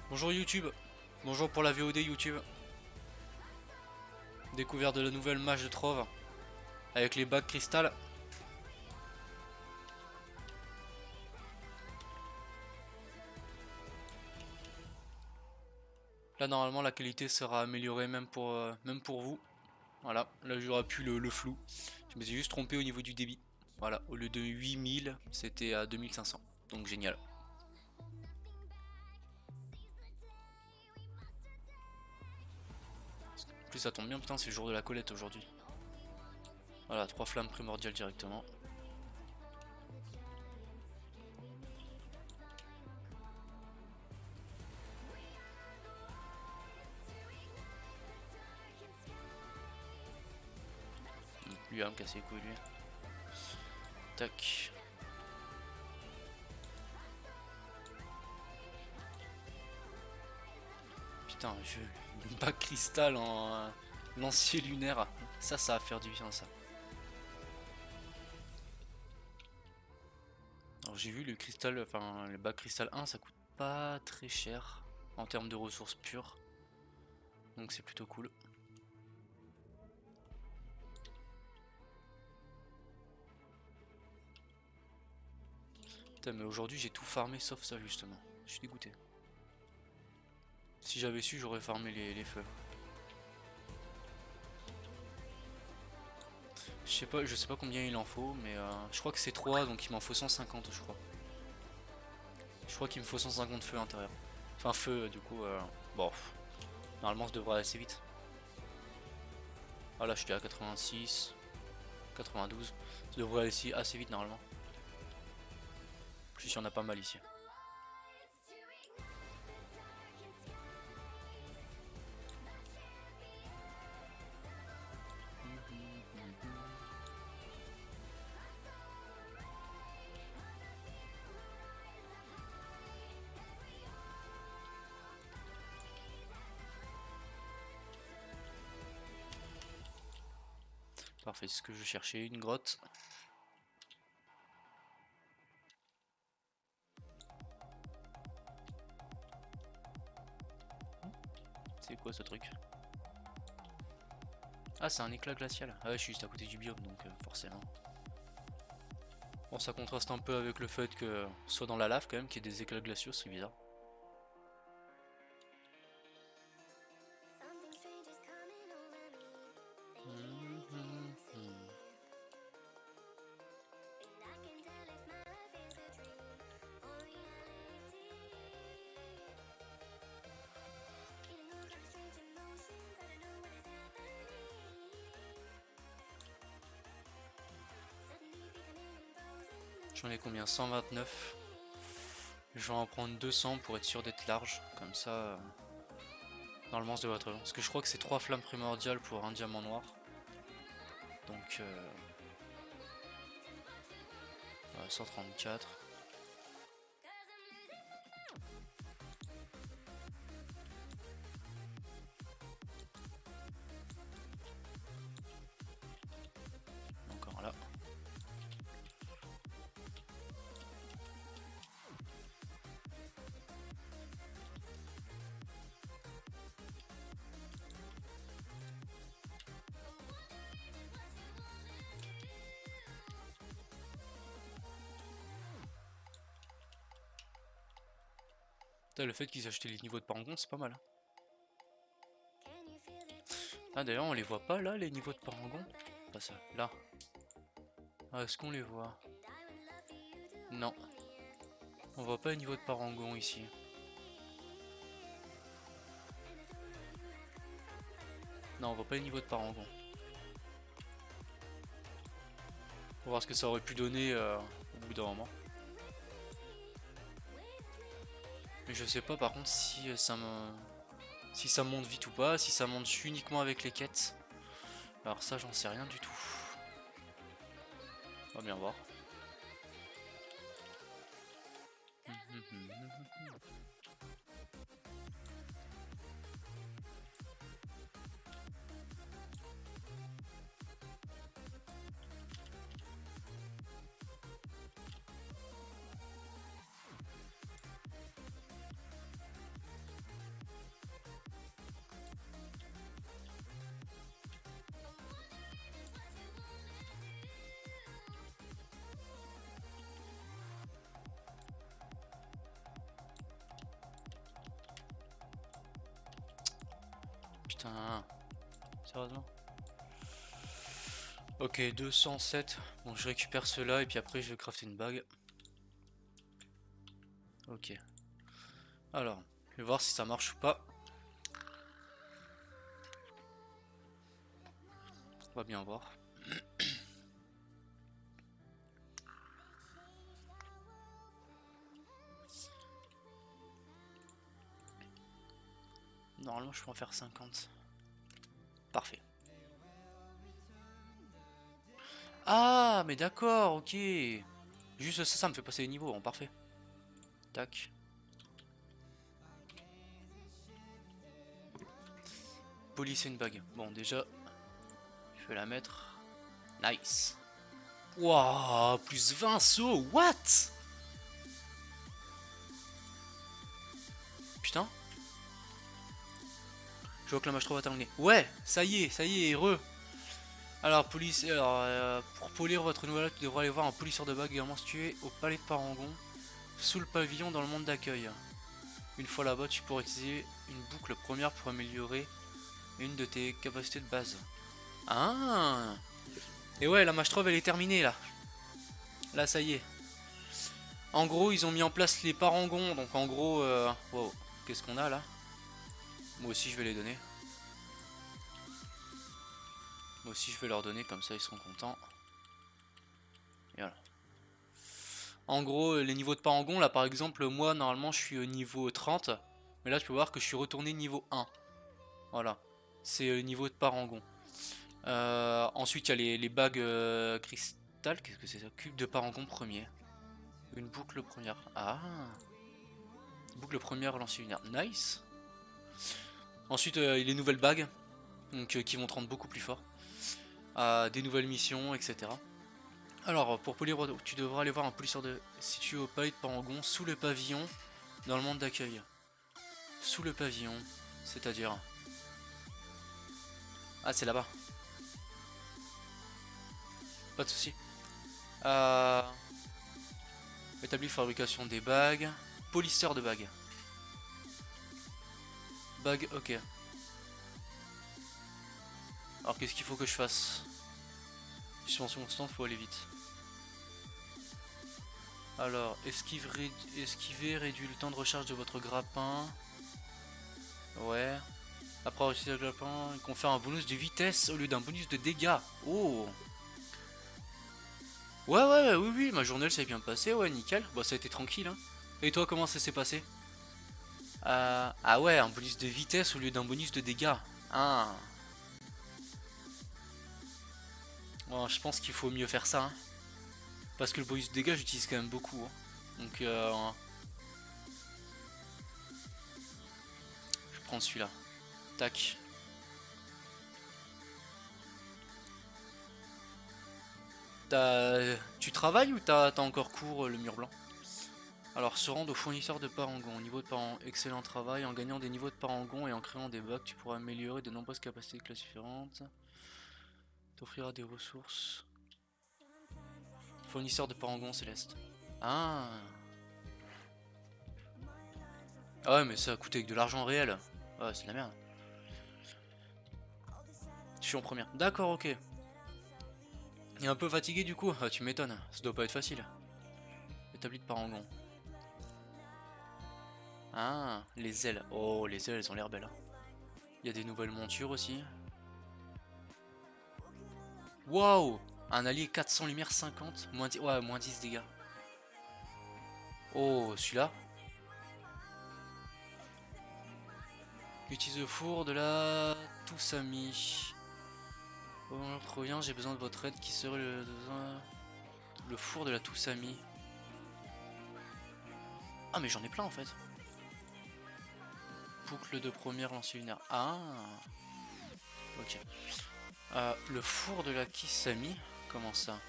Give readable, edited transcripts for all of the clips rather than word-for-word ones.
Bonjour YouTube, bonjour pour la VOD YouTube. Découverte de la nouvelle mage de Trove avec les bacs cristal. Là normalement la qualité sera améliorée même pour vous. Voilà, là j'aurai plus le flou. Je me suis juste trompé au niveau du débit. Voilà, au lieu de 8000 c'était à 2500. Donc génial. En plus ça tombe bien, putain c'est le jour de la Colette aujourd'hui. Voilà, 3 flammes primordiales directement. Lui va me casser les couilles lui. Tac. Putain, une bac cristal en lancier lunaire. Ça va faire du bien ça. Alors j'ai vu le cristal, enfin le bac cristal 1 ça coûte pas très cher en termes de ressources pures. Donc c'est plutôt cool. Putain mais aujourd'hui j'ai tout farmé sauf ça justement. Je suis dégoûté. Si j'avais su j'aurais farmé les feux. Je sais pas combien il en faut mais je crois que c'est 3 donc il m'en faut 150 je crois. Je crois qu'il me faut 150 feux à l'intérieur. Enfin feu du coup bon normalement ça devrait aller assez vite. Ah là j'étais à 86, 92. Ça devrait aller assez vite normalement. Je suis sûr, on a pas mal ici. Parfait, c'est ce que je cherchais, une grotte. C'est quoi ce truc? Ah, c'est un éclat glacial. Ah ouais, je suis juste à côté du biome, donc forcément. Bon, ça contraste un peu avec le fait que soit dans la lave quand même, qu'il y ait des éclats glaciaux, c'est bizarre. J'en ai combien? 129. Je vais en prendre 200 pour être sûr d'être large. Comme ça, normalement ça devrait être bon. Parce que je crois que c'est 3 flammes primordiales pour un diamant noir. Donc 134. Encore là. Putain, le fait qu'ils aient acheté les niveaux de parangon, c'est pas mal. Ah d'ailleurs on les voit pas là les niveaux de parangon? Pas ça, là. Ah, est-ce qu'on les voit? Non. On voit pas les niveaux de parangon ici. Non, on voit pas les niveaux de parangon. Faut voir ce que ça aurait pu donner au bout d'un moment. Mais je sais pas par contre si si ça monte vite ou pas, si ça monte uniquement avec les quêtes. Alors ça j'en sais rien du tout. On va bien voir. putain. Sérieusement. Ok, 207. Bon, je récupère cela et puis après je vais crafter une bague. Ok. Alors, je vais voir si ça marche ou pas. On va bien voir. Normalement, je peux en faire 50. Parfait. Ah, mais d'accord, ok. Juste ça, ça me fait passer les niveaux, hein, parfait. Tac. Police et une bague. Bon, déjà, je vais la mettre. Nice. Waouh, plus 20 sauts, what? Putain. Je vois que la match 3 va terminer. Ouais, ça y est, heureux. Alors, pour polir votre nouvelle acte, tu devras aller voir un polisseur de bague également situé au palais de Parangon, sous le pavillon dans le monde d'accueil. Une fois là-bas, tu pourras utiliser une boucle première pour améliorer une de tes capacités de base. Ah. Et ouais, la match 3 elle est terminée là. Là, ça y est. En gros, ils ont mis en place les parangons. Donc en gros, wow. Qu'est-ce qu'on a là? Moi aussi, je vais les donner. Moi aussi, je vais leur donner, comme ça, ils seront contents. Et voilà. En gros, les niveaux de parangon, là par exemple, moi, normalement, je suis au niveau 30. Mais là, tu peux voir que je suis retourné niveau 1. Voilà. C'est le niveau de parangon. Ensuite, il y a les bagues cristal. Qu'est-ce que c'est ça? Cube de parangon premier. Une boucle première. Ah. Boucle première lancée lunaire. Nice. Ensuite, les nouvelles bagues. Donc, qui vont te rendre beaucoup plus fort. Des nouvelles missions, etc. Alors, pour polir, tu devras aller voir un policier situé au palais de Parangon, sous le pavillon, dans le monde d'accueil. Sous le pavillon, c'est-à-dire... Ah, c'est là-bas. Pas de soucis. Établi fabrication des bagues. Polisseur de bagues. Bague, ok. Alors, qu'est-ce qu'il faut que je fasse? Suspension constante, faut aller vite. Alors, esquiver réduit le temps de recharge de votre grappin. Ouais. Après avoir utilisé le grappin, il confère un bonus de vitesse au lieu d'un bonus de dégâts. Oh. Ouais, oui, ma journée elle s'est bien passée, ouais, nickel. Bon, ça a été tranquille, hein. Et toi, comment ça s'est passé? Ah ouais, un bonus de vitesse au lieu d'un bonus de dégâts. Ah. Bon, je pense qu'il faut mieux faire ça, hein. Parce que le bonus de dégâts, j'utilise quand même beaucoup, hein. Donc, je prends celui-là. Tac. Tu travailles ou t'as encore cours le mur blanc? Alors, se rendre au fournisseur de parangon. Niveau de parangon, excellent travail. En gagnant des niveaux de parangon et en créant des bugs, tu pourras améliorer de nombreuses capacités de classe différentes. T'offrira des ressources. Fournisseur de parangon céleste. Ah. Ah ouais, mais ça a coûté avec de l'argent réel. Ouais, c'est de la merde. Je suis en première. D'accord, ok. Et un peu fatigué du coup. Ah, tu m'étonnes. Ça doit pas être facile. Établi de parangon. Ah, les ailes. Oh, les ailes, elles ont l'air belles. Il y a des nouvelles montures aussi. Waouh! Un allié 400 lumière 50. Moins 10, ouais, moins 10 dégâts. Oh, celui-là. Utilise le four de la Tousami. Oh, trop bien, j'ai besoin de votre aide. Qui serait le four de la Tousami? Ah, mais j'en ai plein en fait. Boucle de première lancée lunaire. Ah, ok. Le four de la Kisami. Comment ça?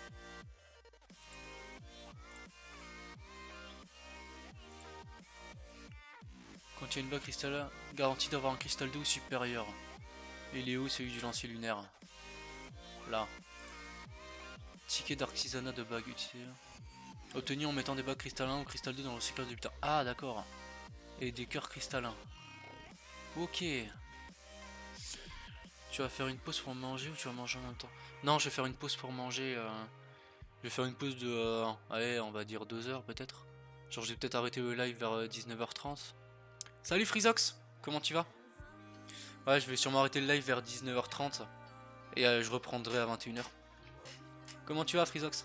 Contient une bague cristal, garantie d'avoir un cristal 2 ou supérieur. Et il est où celui du lancier lunaire? Là. Ticket d'artisanat de bague utilisé. Obtenu en mettant des bagues cristallins ou cristal 2 dans le cycle de butin. Ah d'accord. Et des cœurs cristallins. Ok. Tu vas faire une pause pour manger ou tu vas manger en même temps? Non, je vais faire une pause pour manger. Je vais faire une pause de, allez, on va dire 2 heures peut-être. Genre, je vais peut-être arrêter le live vers 19h30. Salut Frizox, comment tu vas? Ouais, je vais sûrement arrêter le live vers 19h30 et je reprendrai à 21h. Comment tu vas Frizox?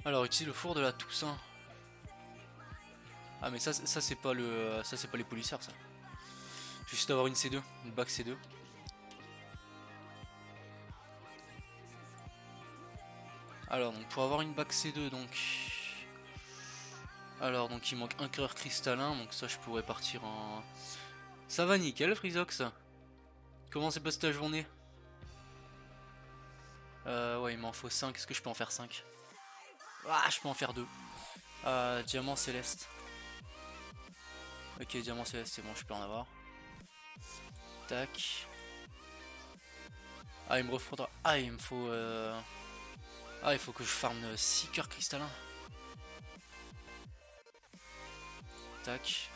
Alors, utilise le four de la Toussaint. Ah mais ça c'est pas le ça c'est pas les policiers ça. Juste d'avoir une C2, une bac C2. Alors donc pour avoir une bac C2 donc. Alors donc il manque un cœur cristallin, donc ça je pourrais partir en. Ça va nickel Frizox. Comment s'est passée ta journée? Ouais il m'en faut 5, est-ce que je peux en faire 5? Ah je peux en faire 2. Diamant céleste. Ok diamant céleste c'est bon je peux en avoir. Tac. Ah il me refroidira. Ah il me faut Ah il faut que je farme 6 cœurs cristallins. Tac.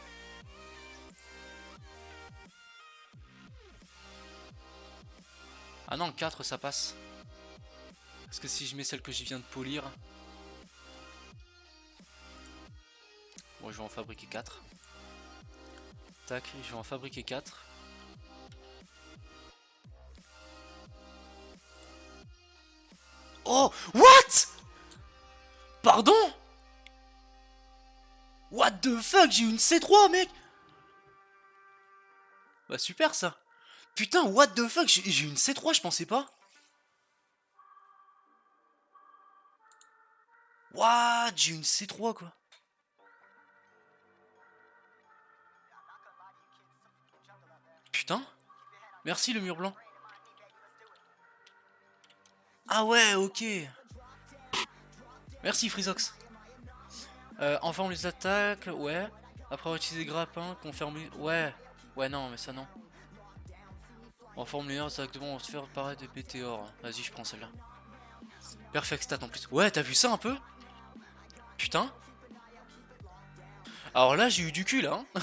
Ah non 4 ça passe. Parce que si je mets celle que je viens de polir. Bon je vais en fabriquer 4. Tac, je vais en fabriquer 4. Oh, what? Pardon? What the fuck, j'ai une C3 mec. Bah super ça. Putain, what the fuck, j'ai une C3, je pensais pas. What, j'ai une C3 quoi. Putain. Merci le mur blanc. Ah ouais, ok. Merci Frizox. Enfin on les attaque, ouais. Après avoir utilisé grappin, confirme. Ouais. Ouais non mais ça non. En Formule 1, directement on va se faire apparaître des météores. Vas-y je prends celle-là. Perfect stat en plus. Ouais t'as vu ça un peu? Putain. Alors là j'ai eu du cul là. Hein.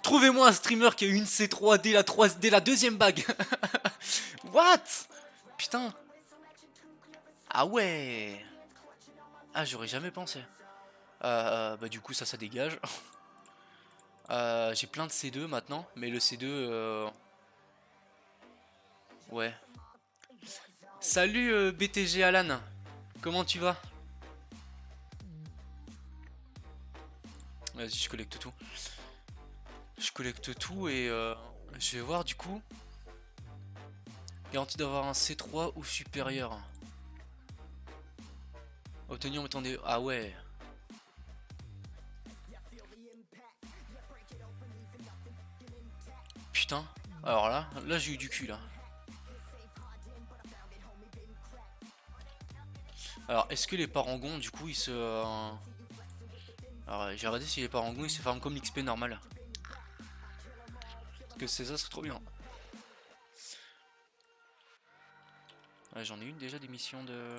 Trouvez-moi un streamer qui a eu une C3 dès la deuxième bague. What? Putain. Ah ouais. Ah j'aurais jamais pensé. Bah du coup ça dégage. J'ai plein de C2 maintenant, mais le C2 ouais. Salut BTG Alan. Comment tu vas? Vas-y je collecte tout. Je collecte tout et je vais voir du coup. Garantie d'avoir un C3 ou supérieur. Obtenir en mettant des... Ah ouais. Putain. Alors là j'ai eu du cul là. Alors est-ce que les parangons du coup ils se... Alors j'ai regardé si les parangons ils se farment comme l'XP normal. Parce que c'est ça serait trop bien. Ouais, j'en ai une déjà des missions de...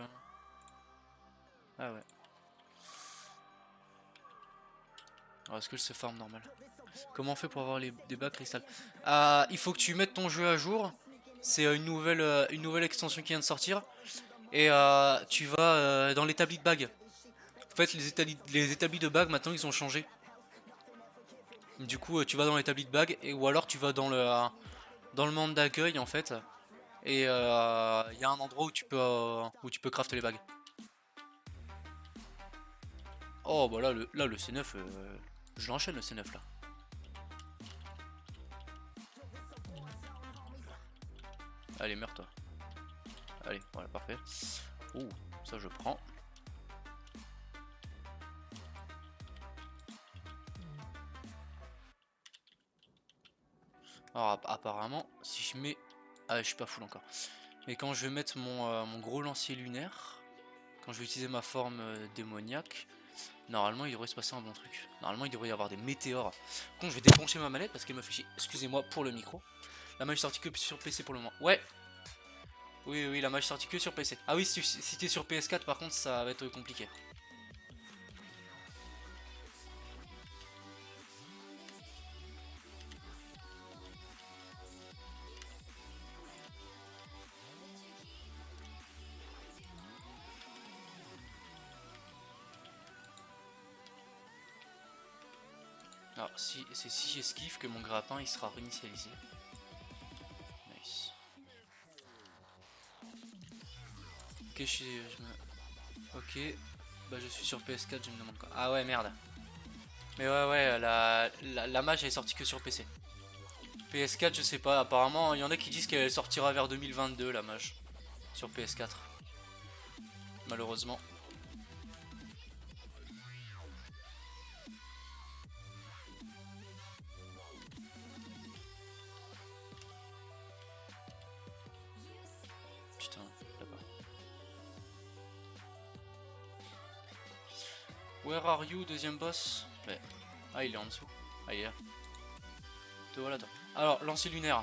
Ah ouais. Alors est-ce que se farme normal? Comment on fait pour avoir des bacs cristal? Il faut que tu mettes ton jeu à jour. C'est une nouvelle extension qui vient de sortir. Et tu vas dans l'établi de bague. En fait les établis de bague maintenant ils ont changé. Du coup tu vas dans l'établi de bague ou alors tu vas dans le monde d'accueil en fait. Et il y a un endroit où tu peux crafter les bagues. Oh bah là le C9 je l'enchaîne le C9 là. Allez meurs toi. Allez voilà parfait. Ouh ça je prends. Alors apparemment si je mets... Ah je suis pas full encore. Mais quand je vais mettre mon gros lancier lunaire, quand je vais utiliser ma forme démoniaque, normalement il devrait se passer un bon truc. Normalement il devrait y avoir des météores. Quand je vais débrancher ma manette parce qu'elle me fait chier. Excusez-moi pour le micro. La mage sortie que sur PC pour le moment. Ouais. Oui la mage sortie que sur PC. Ah oui si t'es sur PS4 par contre ça va être compliqué. Alors, c'est si j'esquive que mon grappin il sera réinitialisé. Nice. Ok, ok, bah je suis sur PS4, je me demande quoi. Ah ouais, merde. Mais ouais, la mage elle est sortie que sur PC. PS4, je sais pas, apparemment, il y en a qui disent qu'elle sortira vers 2022, la mage. Sur PS4. Malheureusement. Putain, là-bas. Where are you, deuxième boss? Ouais. Ah, il est en dessous. Ah, il est là. Te voilà, toi. Alors, lancer lunaire.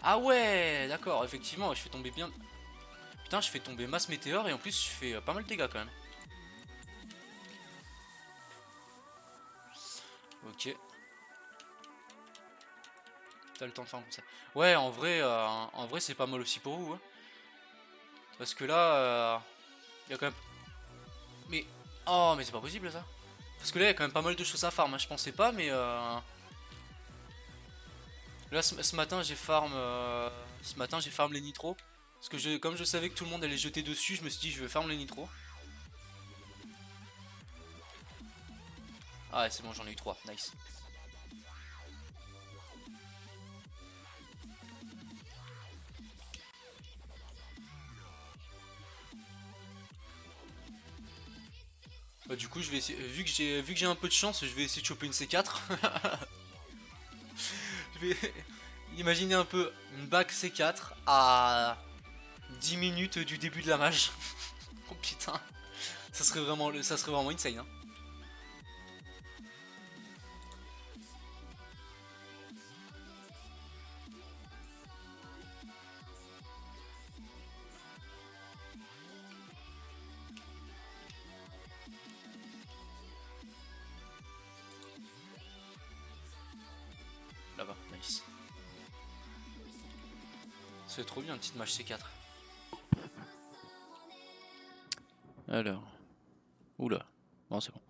Ah ouais, d'accord, effectivement, je fais tomber bien. Putain, je fais tomber masse météore et en plus, je fais pas mal de dégâts quand même. Ok. T'as le temps de faire comme ça. Ouais, en vrai c'est pas mal aussi pour vous. Hein. Parce que là, il y a quand même... Mais... Oh, mais c'est pas possible ça. Parce que là, il y a quand même pas mal de choses à farm. Hein. Je pensais pas, mais... Là, ce matin, j'ai farm... Ce matin, j'ai farm les nitros. Parce que comme je savais que tout le monde allait jeter dessus, je me suis dit, je vais farm les nitros. Ah ouais, c'est bon, j'en ai eu 3. Nice. Bah, du coup, je vais essayer... vu que j'ai un peu de chance, je vais essayer de choper une C4. Je vais... Imaginez un peu une back C4 à 10 minutes du début de la mage. Oh putain, ça serait vraiment insane. Hein. Là-bas, nice. C'est trop bien, une petite mage C4. Alors, oula, bon c'est bon.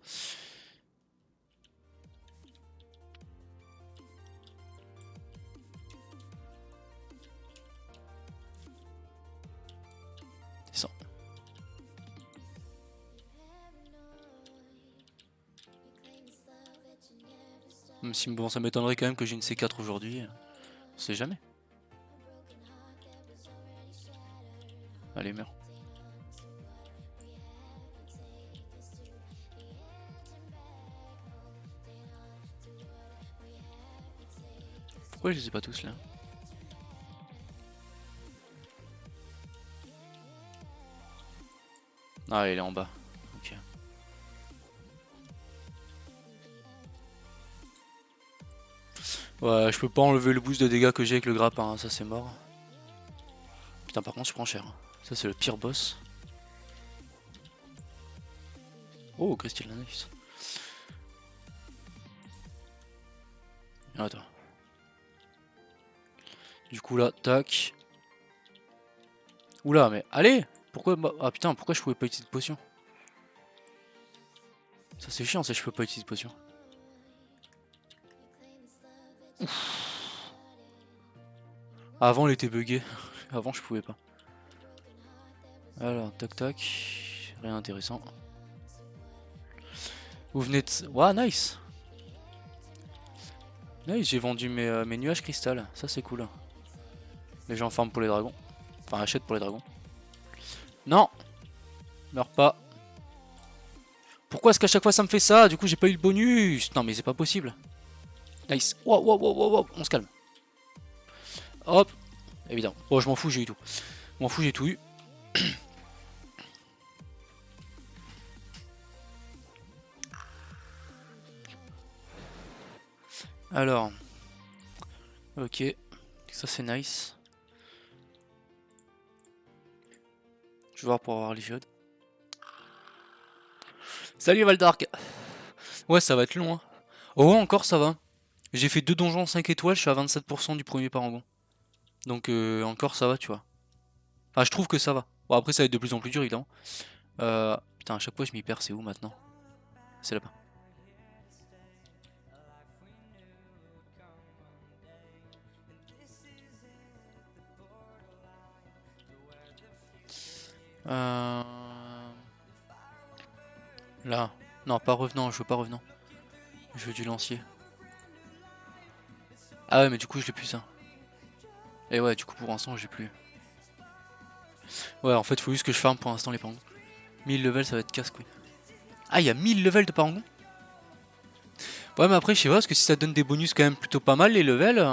Descends. Même si bon, ça m'étonnerait quand même que j'ai une C4 aujourd'hui. On sait jamais. Allez, meurs. Pourquoi je les ai pas tous là? Ah, il est en bas. Ok. Ouais, je peux pas enlever le boost de dégâts que j'ai avec le grappin, hein, ça c'est mort. Putain, par contre, je prends cher. Ça, c'est le pire boss. Oh, Crystal Nice. Attends. Du coup, là, tac. Oula, mais allez! Pourquoi... Ah putain, pourquoi je pouvais pas utiliser de potion? Ça, c'est chiant, ça, je peux pas utiliser de potion. Ouf. Avant, il était bugué. Avant, je pouvais pas. Alors, tac tac. Rien d'intéressant. Vous venez de... Ouah, nice! Nice, j'ai vendu mes nuages cristal. Ça, c'est cool. Les gens farment pour les dragons. Enfin, achètent pour les dragons. Non! Meurs pas. Pourquoi est-ce qu'à chaque fois ça me fait ça? Du coup, j'ai pas eu le bonus. Non, mais c'est pas possible. Nice. Wow, wow, wow, wow, wow. On se calme. Hop. Évidemment. Oh, je m'en fous, j'ai eu tout. Je m'en fous, j'ai tout eu. Alors. Ok. Ça, c'est nice. Je vais voir pour avoir les géodes. Salut Valdark. Ouais, ça va être long. Hein. Oh, encore ça va. J'ai fait 2 donjons 5 étoiles, je suis à 27% du premier parangon. Donc encore ça va, tu vois. Enfin, je trouve que ça va. Bon, après, ça va être de plus en plus dur, évidemment. Putain, à chaque fois, je m'y perds. C'est où maintenant? C'est là-bas. Euh... Là. Non, pas revenant, je veux pas revenant. Je veux du lancier. Ah ouais, mais du coup, je l'ai plus ça. Et ouais, du coup, pour l'instant, j'ai plus. Ouais, en fait, faut juste que je farm pour l'instant les parangons. 1000 levels, ça va être casse-couille. Ah, il y a 1000 levels de parangons. Ouais, mais après, je sais pas, parce que si ça donne des bonus quand même plutôt pas mal, les levels,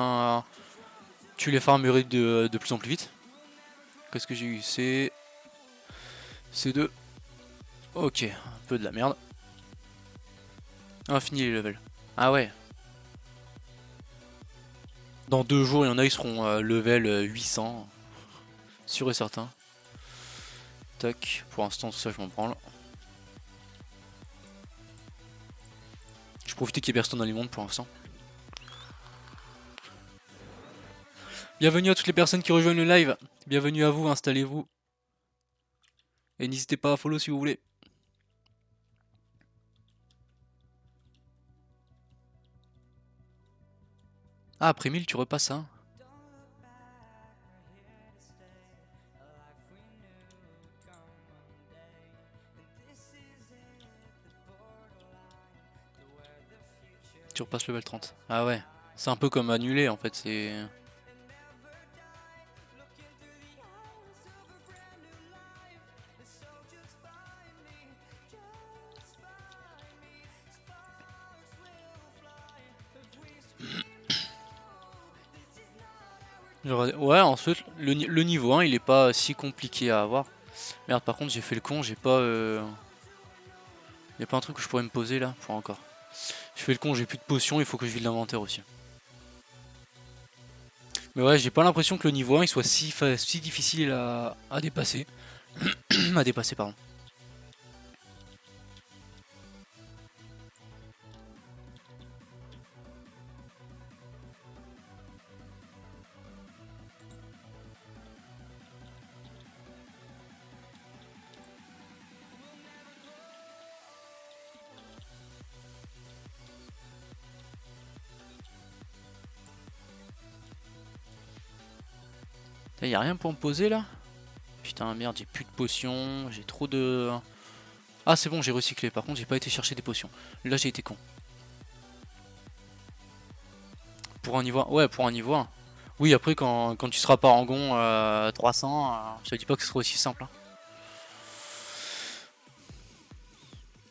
tu les farmerais de plus en plus vite. Qu'est-ce que j'ai eu? C'est 2. Ok, un peu de la merde. Infini les levels. Ah ouais. Dans 2 jours, il y en a, ils seront level 800. Sûr et certain. Tac, pour l'instant, tout ça, je m'en branle. Je profite qu'il y ait personne dans les mondes pour l'instant. Bienvenue à toutes les personnes qui rejoignent le live. Bienvenue à vous, installez-vous. Et n'hésitez pas à follow si vous voulez. Ah, après 1000, tu repasses ça. Tu repasses level 30. Ah ouais. C'est un peu comme annulé en fait, c'est... Ouais, ensuite, le niveau 1, il est pas si compliqué à avoir. Merde, par contre, j'ai fait le con, j'ai pas... Y'a pas un truc que je pourrais me poser là? Pour encore. Je fais le con, j'ai plus de potions, il faut que je vide l'inventaire aussi. Mais ouais, j'ai pas l'impression que le niveau 1 il soit si difficile à dépasser. À dépasser, pardon. Y'a rien pour me poser là? Putain, merde, j'ai plus de potions, j'ai trop de... Ah, c'est bon, j'ai recyclé. Par contre, j'ai pas été chercher des potions. Là, j'ai été con. Pour un niveau 1. Ouais, pour un niveau 1. Oui, après, quand tu seras parangon 300, je te dis pas que ce sera aussi simple. Hein.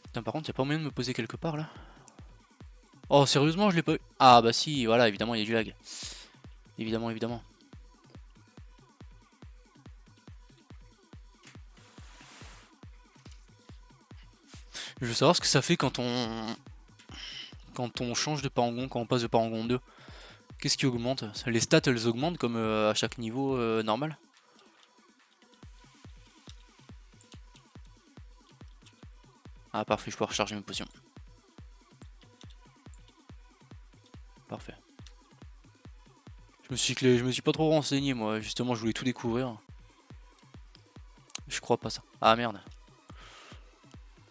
Putain, par contre, y'a pas moyen de me poser quelque part là? Oh, sérieusement, je l'ai pas eu. Ah, bah si, voilà, évidemment, il y a du lag. Évidemment, évidemment. Je veux savoir ce que ça fait quand on change de parangon, quand on passe de parangon 2. Qu'est-ce qui augmente? Les stats, elles augmentent comme à chaque niveau normal? Ah, parfait, je peux recharger mes potions. Parfait. Je me suis pas trop renseigné moi, justement je voulais tout découvrir. Je crois pas ça. Ah merde.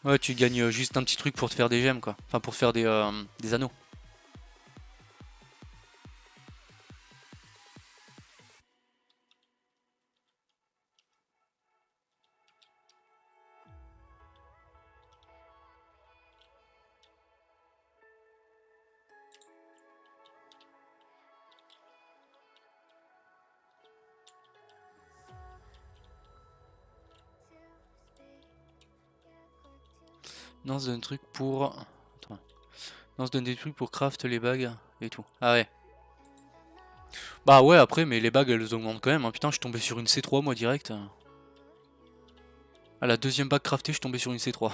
Ouais, tu gagnes juste un petit truc pour te faire des gemmes quoi. Enfin pour te faire des anneaux. Non, ça donne des trucs pour... Attends. Non, ça donne des trucs pour craft les bagues et tout. Ah ouais. Bah ouais après mais les bagues elles augmentent quand même. Hein. Putain je suis tombé sur une C3 moi direct. À la deuxième bague craftée je suis tombé sur une C3.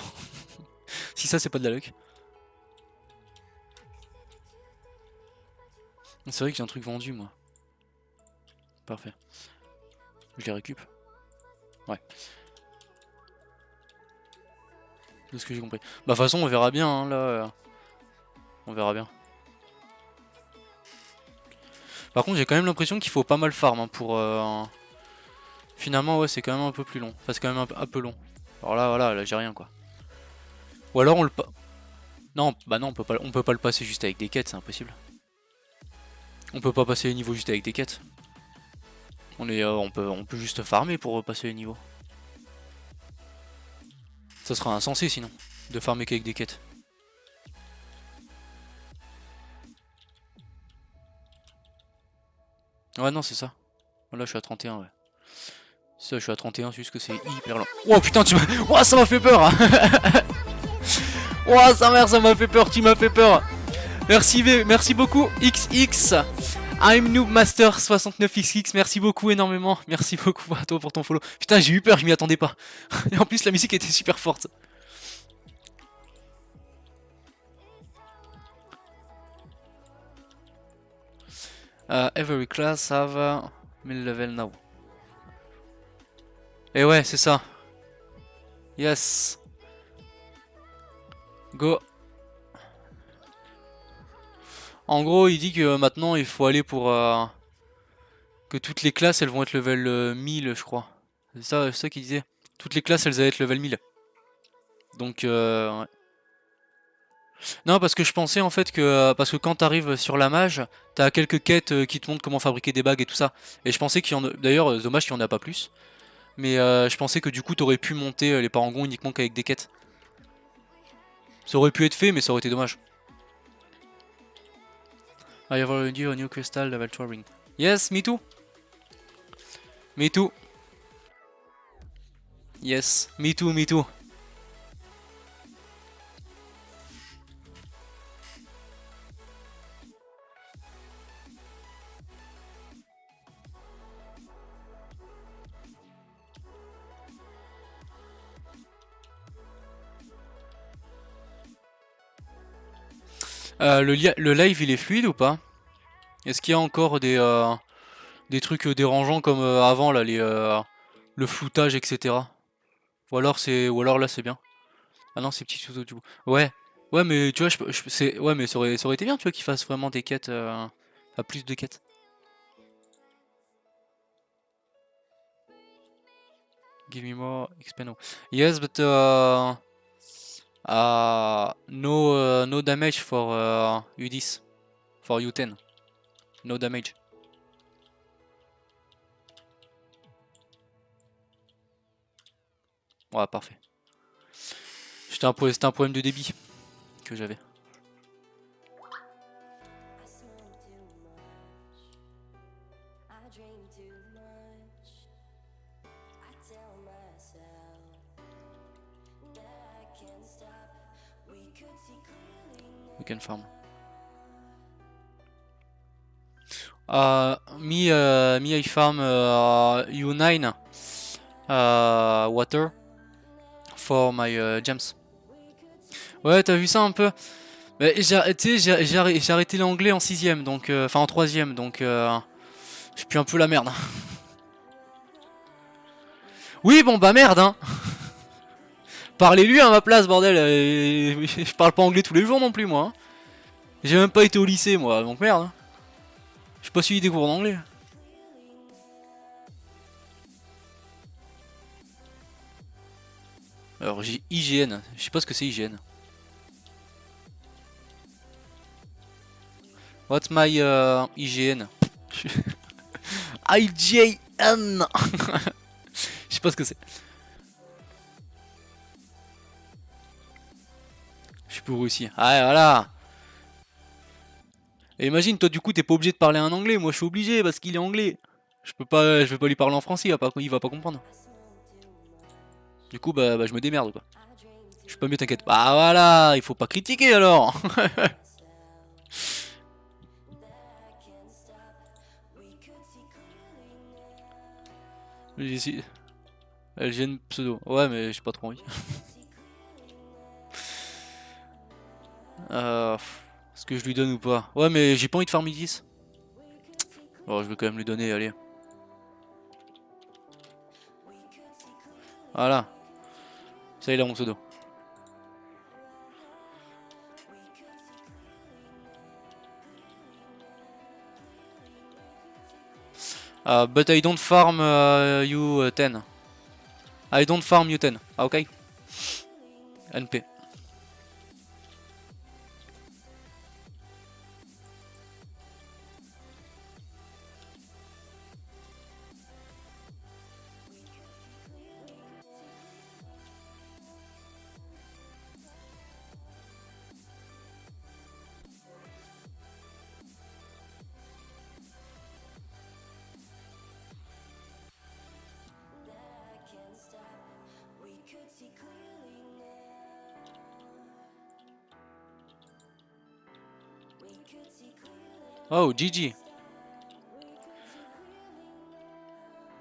Si ça c'est pas de la luck. C'est vrai que j'ai un truc vendu moi. Parfait. Je les récup. Ouais. C'est ce que j'ai compris. Bah de toute façon on verra bien hein, là. On verra bien. Par contre j'ai quand même l'impression qu'il faut pas mal farm hein, pour... Finalement ouais c'est quand même un peu plus long. Enfin c'est quand même un peu long. Alors là voilà, là j'ai rien quoi. Ou alors on le... Non, bah non on peut pas le passer juste avec des quêtes, c'est impossible. On peut pas passer les niveaux juste avec des quêtes. On peut juste farmer pour passer les niveaux. Ça sera insensé sinon, de farmer qu'avec des quêtes. Ouais, non, c'est ça. Là, je suis à 31, ouais. Ça, je suis à 31, c'est juste que c'est hyper lent. Oh putain, tu m'as. Oh, ça m'a fait peur. Oh, sa mère, ça m'a fait peur, tu m'as fait peur. Merci, merci beaucoup, XX. I'm Noob Master 69XX, merci beaucoup énormément. Merci beaucoup à toi pour ton follow. Putain, j'ai eu peur, je m'y attendais pas. Et en plus, la musique était super forte. Every class have 1000 level now. Et ouais, c'est ça. Yes. Go. En gros, il dit que maintenant, il faut aller pour... que toutes les classes, elles vont être level 1000, je crois. C'est ça qu'il disait. Toutes les classes, elles allaient être level 1000. Donc, ouais. Non, parce que je pensais en fait que... parce que quand t'arrives sur la mage, t'as quelques quêtes qui te montrent comment fabriquer des bagues et tout ça. Et je pensais qu'il y en a... D'ailleurs, dommage qu'il n'y en a pas plus. Mais je pensais que du coup, t'aurais pu monter les parangons uniquement qu'avec des quêtes. Ça aurait pu être fait, mais ça aurait été dommage. I have already a new crystal level 2 ring. Yes, me too. Me too. Yes, me too, me too. Le live il est fluide ou pas? Est-ce qu'il y a encore des trucs dérangeants comme avant là, le floutage etc. Ou alors là c'est bien. Ah non c'est petit tuto du coup. Ouais. Ouais mais tu vois ouais mais ça aurait été bien tu vois qu'ils fassent vraiment des quêtes à plus de quêtes. Give me more XP no. Yes but no damage for U10. For U10. No damage. Ouais parfait. C'était un problème de débit que j'avais. We can farm. Me I farm U9 water for my gems. Ouais, t'as vu ça un peu? J'ai arrêté l'anglais en 6ème, donc enfin en 3ème, donc je suis un peu la merde. Oui, bon bah merde, hein. Parlez-lui à ma place, bordel. Je parle pas anglais tous les jours non plus, moi. Hein. J'ai même pas été au lycée, moi, donc merde. Hein. J'ai pas suivi des cours d'anglais. Alors j'ai IGN, je sais pas ce que c'est IGN. What's my IGN? IGN. Je sais pas ce que c'est. Je suis pour aussi. Ah ouais, voilà. Et imagine, toi du coup t'es pas obligé de parler un anglais, moi je suis obligé parce qu'il est anglais. Je vais pas lui parler en français, il va pas comprendre. Du coup bah je me démerde quoi. Je suis pas mieux, t'inquiète. Bah voilà, il faut pas critiquer alors. LGN pseudo. Ouais mais j'ai pas trop envie. Est-ce que je lui donne ou pas? Ouais mais j'ai pas envie de farmer 10. Bon je vais quand même lui donner, allez. Voilà. Ça il a mon pseudo. But I don't farm you 10. I don't farm you 10. Ah, ok. NP. Oh, GG.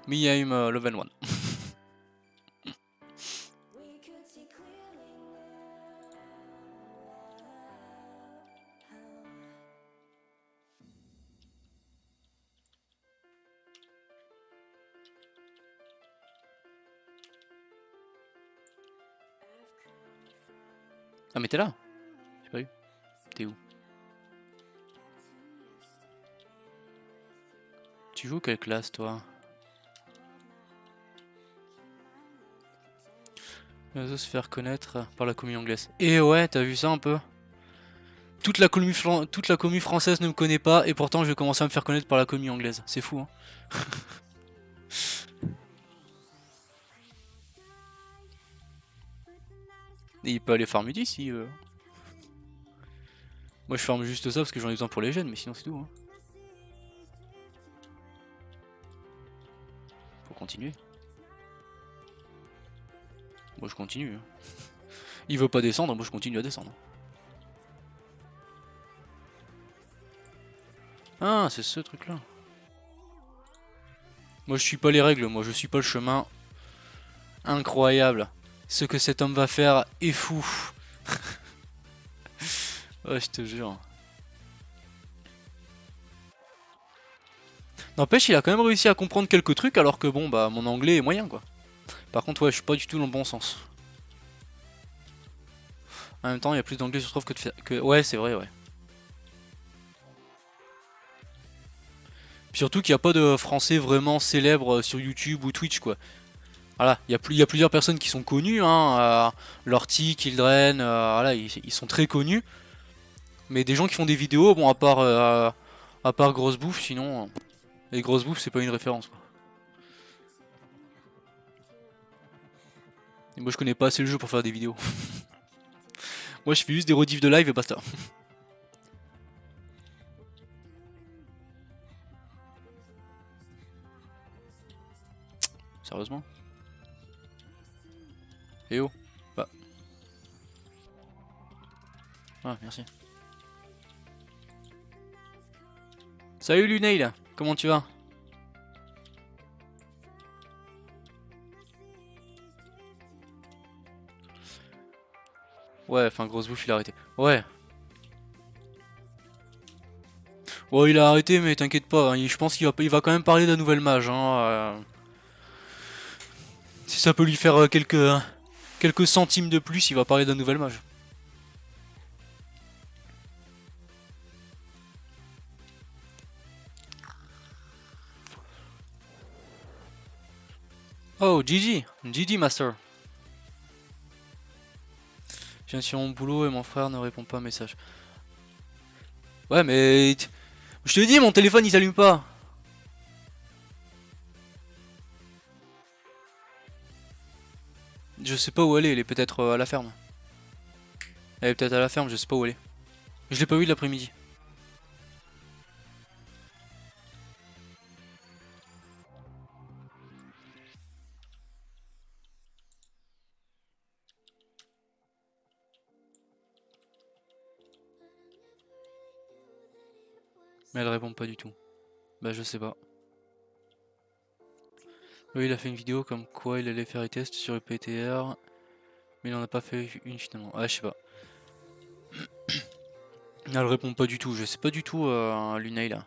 Me, I'm level 1. Ah mais t'es là? J'ai pas vu. T'es où? Tu joues quelle classe toi? Se faire connaître par la commu anglaise. Et ouais, t'as vu ça un peu? Toute la commu française ne me connaît pas et pourtant je vais commencer à me faire connaître par la commu anglaise. C'est fou hein. Et il peut aller farm midi si... Moi je farme juste ça parce que j'en ai besoin pour les gènes mais sinon c'est tout hein. Faut continuer. Moi je continue hein. Il veut pas descendre, moi je continue à descendre. Ah c'est ce truc là. Moi je suis pas les règles, moi je suis pas le chemin. Incroyable. Ce que cet homme va faire est fou. Ouais je te jure. N'empêche il a quand même réussi à comprendre quelques trucs alors que bon bah mon anglais est moyen quoi. Par contre ouais je suis pas du tout dans le bon sens. En même temps il y a plus d'anglais je trouve que... Ouais c'est vrai ouais. Puis surtout qu'il n'y a pas de français vraiment célèbre sur YouTube ou Twitch quoi. Voilà, il y a plusieurs personnes qui sont connues, hein, Lorty, Kildren, voilà, ils sont très connus. Mais des gens qui font des vidéos, bon à part Grosse Bouffe, sinon... Et Grosse Bouffe c'est pas une référence quoi. Et moi je connais pas assez le jeu pour faire des vidéos. Moi je fais juste des rediffs de live et basta. Sérieusement? Eh oh. Bah. Ah merci. Salut Lunail, comment tu vas? Ouais, enfin Grosse Bouffe il a arrêté. Ouais. Bon il a arrêté mais t'inquiète pas, hein, je pense il va quand même parler de la nouvelle mage. Hein, si ça peut lui faire quelques centimes de plus, il va parler de la nouvelle mage. Oh GG, GG Master. Je viens sur mon boulot et mon frère ne répond pas à un message. Ouais mais... Je te dis mon téléphone il s'allume pas. Je sais pas où elle est peut-être à la ferme. Elle est peut-être à la ferme, je sais pas où elle est. Je l'ai pas vu de l'après-midi. Mais elle répond pas du tout. Bah je sais pas. Oui il a fait une vidéo comme quoi il allait faire des tests sur le PTR. Mais il en a pas fait une finalement. Ah je sais pas. Elle répond pas du tout, je sais pas du tout Lunay là.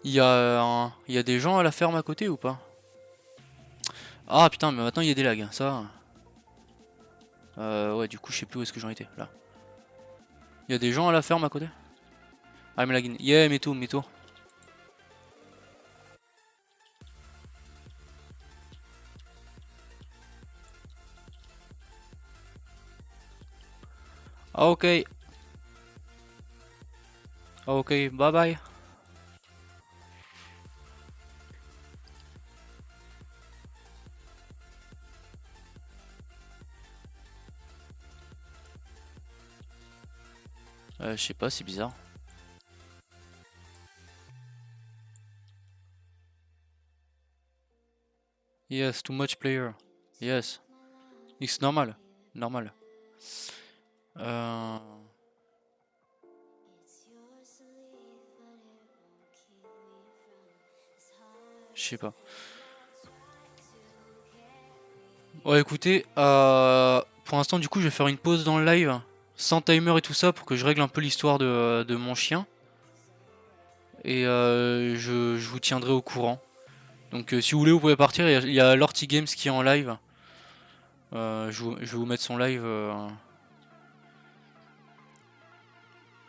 Il y a des gens à la ferme à côté ou pas? Ah putain mais maintenant il y a des lags, ça. Ouais du coup je sais plus où est-ce que j'en étais, là. Il y a des gens à la ferme à côté? I'm lagging. Yeah me too, me too. Ok. Ok, bye bye. Je sais pas, c'est bizarre. Yes, too much player. Yes. It's normal. Normal. Euh... Je sais pas. Ouais, écoutez, pour l'instant, du coup, je vais faire une pause dans le live, sans timer et tout ça, pour que je règle un peu l'histoire de mon chien. Et je vous tiendrai au courant. Donc, si vous voulez, vous pouvez partir. Il y a Lorty Games qui est en live. Je vais vous mettre son live.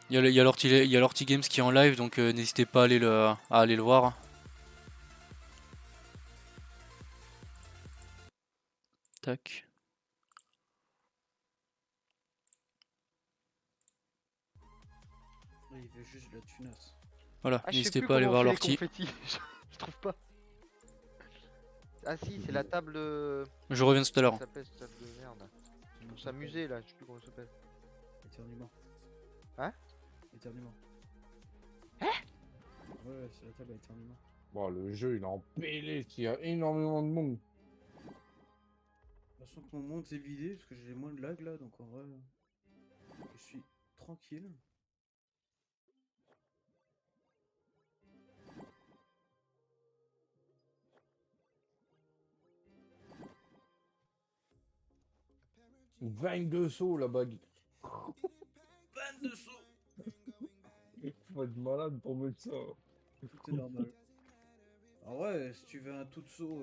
Il y a Lorty Games qui est en live, donc n'hésitez pas à aller le voir. Tac. Il veut juste de la tunasse. Voilà, Ah, je sais n'hésitez plus pas à aller comment on voir fait les Lorty. confettis. Je trouve pas. Ah si, c'est la table. Je reviens tout à Comment l'heure. ça s'appelle cette table de merde? Pour s'amuser là, je sais plus comment ça s'appelle. Éternuement. Hein? Éternuement. Hein? Ouais, c'est la table à éternuement. Bon, le jeu, il est en PLS, il y a énormément de monde. De toute façon, que mon monde s'est vidé parce que j'ai moins de lag là, donc en vrai, je suis tranquille. Une 22 sauts là-bas. 22 sauts. Faut être malade pour mettre ça. Tout est normal. Ah ouais, si tu veux un tout saut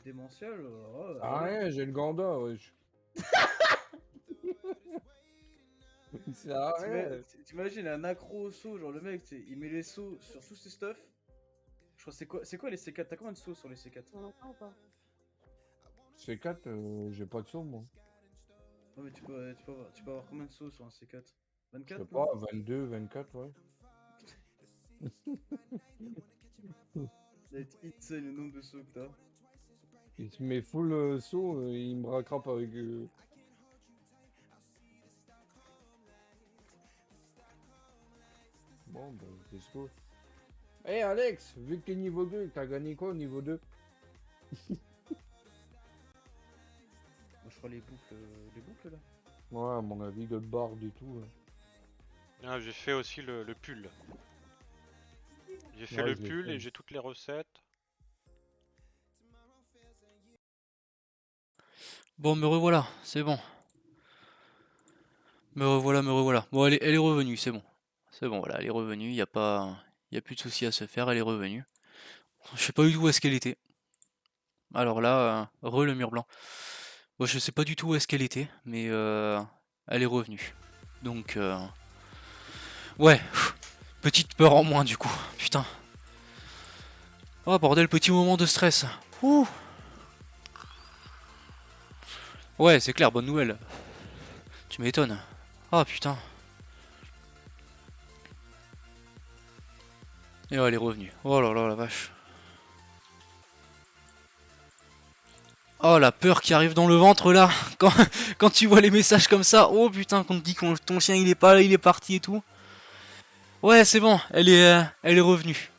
démentiel, ouais, Ah allez. ouais, j'ai le Ganda, wesh. C'est arrête. T'imagines un accro au saut, genre le mec, il met les sauts sur tous ses stuff. Je crois c'est quoi les C4? T'as combien de sauts sur les C4? On entend ou pas? C'est 4, j'ai pas de saut, moi. Ouais, mais tu peux avoir combien de sauts sur un C4? Je 24? sais pas, 22, 24, ouais. Ça va être insane le nombre de sauts que t'as. Il se met full saut, il me rattrape avec... Bon, bah, c'est ce que... Eh Alex, vu que t'es niveau 2, t'as gagné quoi au niveau 2? Moi, je crois les boucles là. Ouais, à mon avis, de barre du tout. Ah, j'ai fait aussi le pull. J'ai fait Ouais, le je l'ai pull fait. et j'ai toutes les recettes. Bon, me revoilà, c'est bon. Me revoilà, me revoilà. Bon, elle est revenue, c'est bon. C'est bon, voilà, elle est revenue, y a plus de soucis à se faire, elle est revenue. Je sais pas du tout où est-ce qu'elle était. Alors là, le mur blanc. Bon, je sais pas du tout où est-ce qu'elle était, mais elle est revenue. Donc, ouais, petite peur en moins du coup, putain. Oh bordel, petit moment de stress. Ouh. Ouais, c'est clair, bonne nouvelle. Tu m'étonnes. Ah putain. Et ouais, elle est revenue. Oh là là, la vache. Oh la peur qui arrive dans le ventre là. Quand tu vois les messages comme ça. Oh putain, qu'on te dit que ton chien il est pas là, il est parti et tout. Ouais, c'est bon, elle est revenue.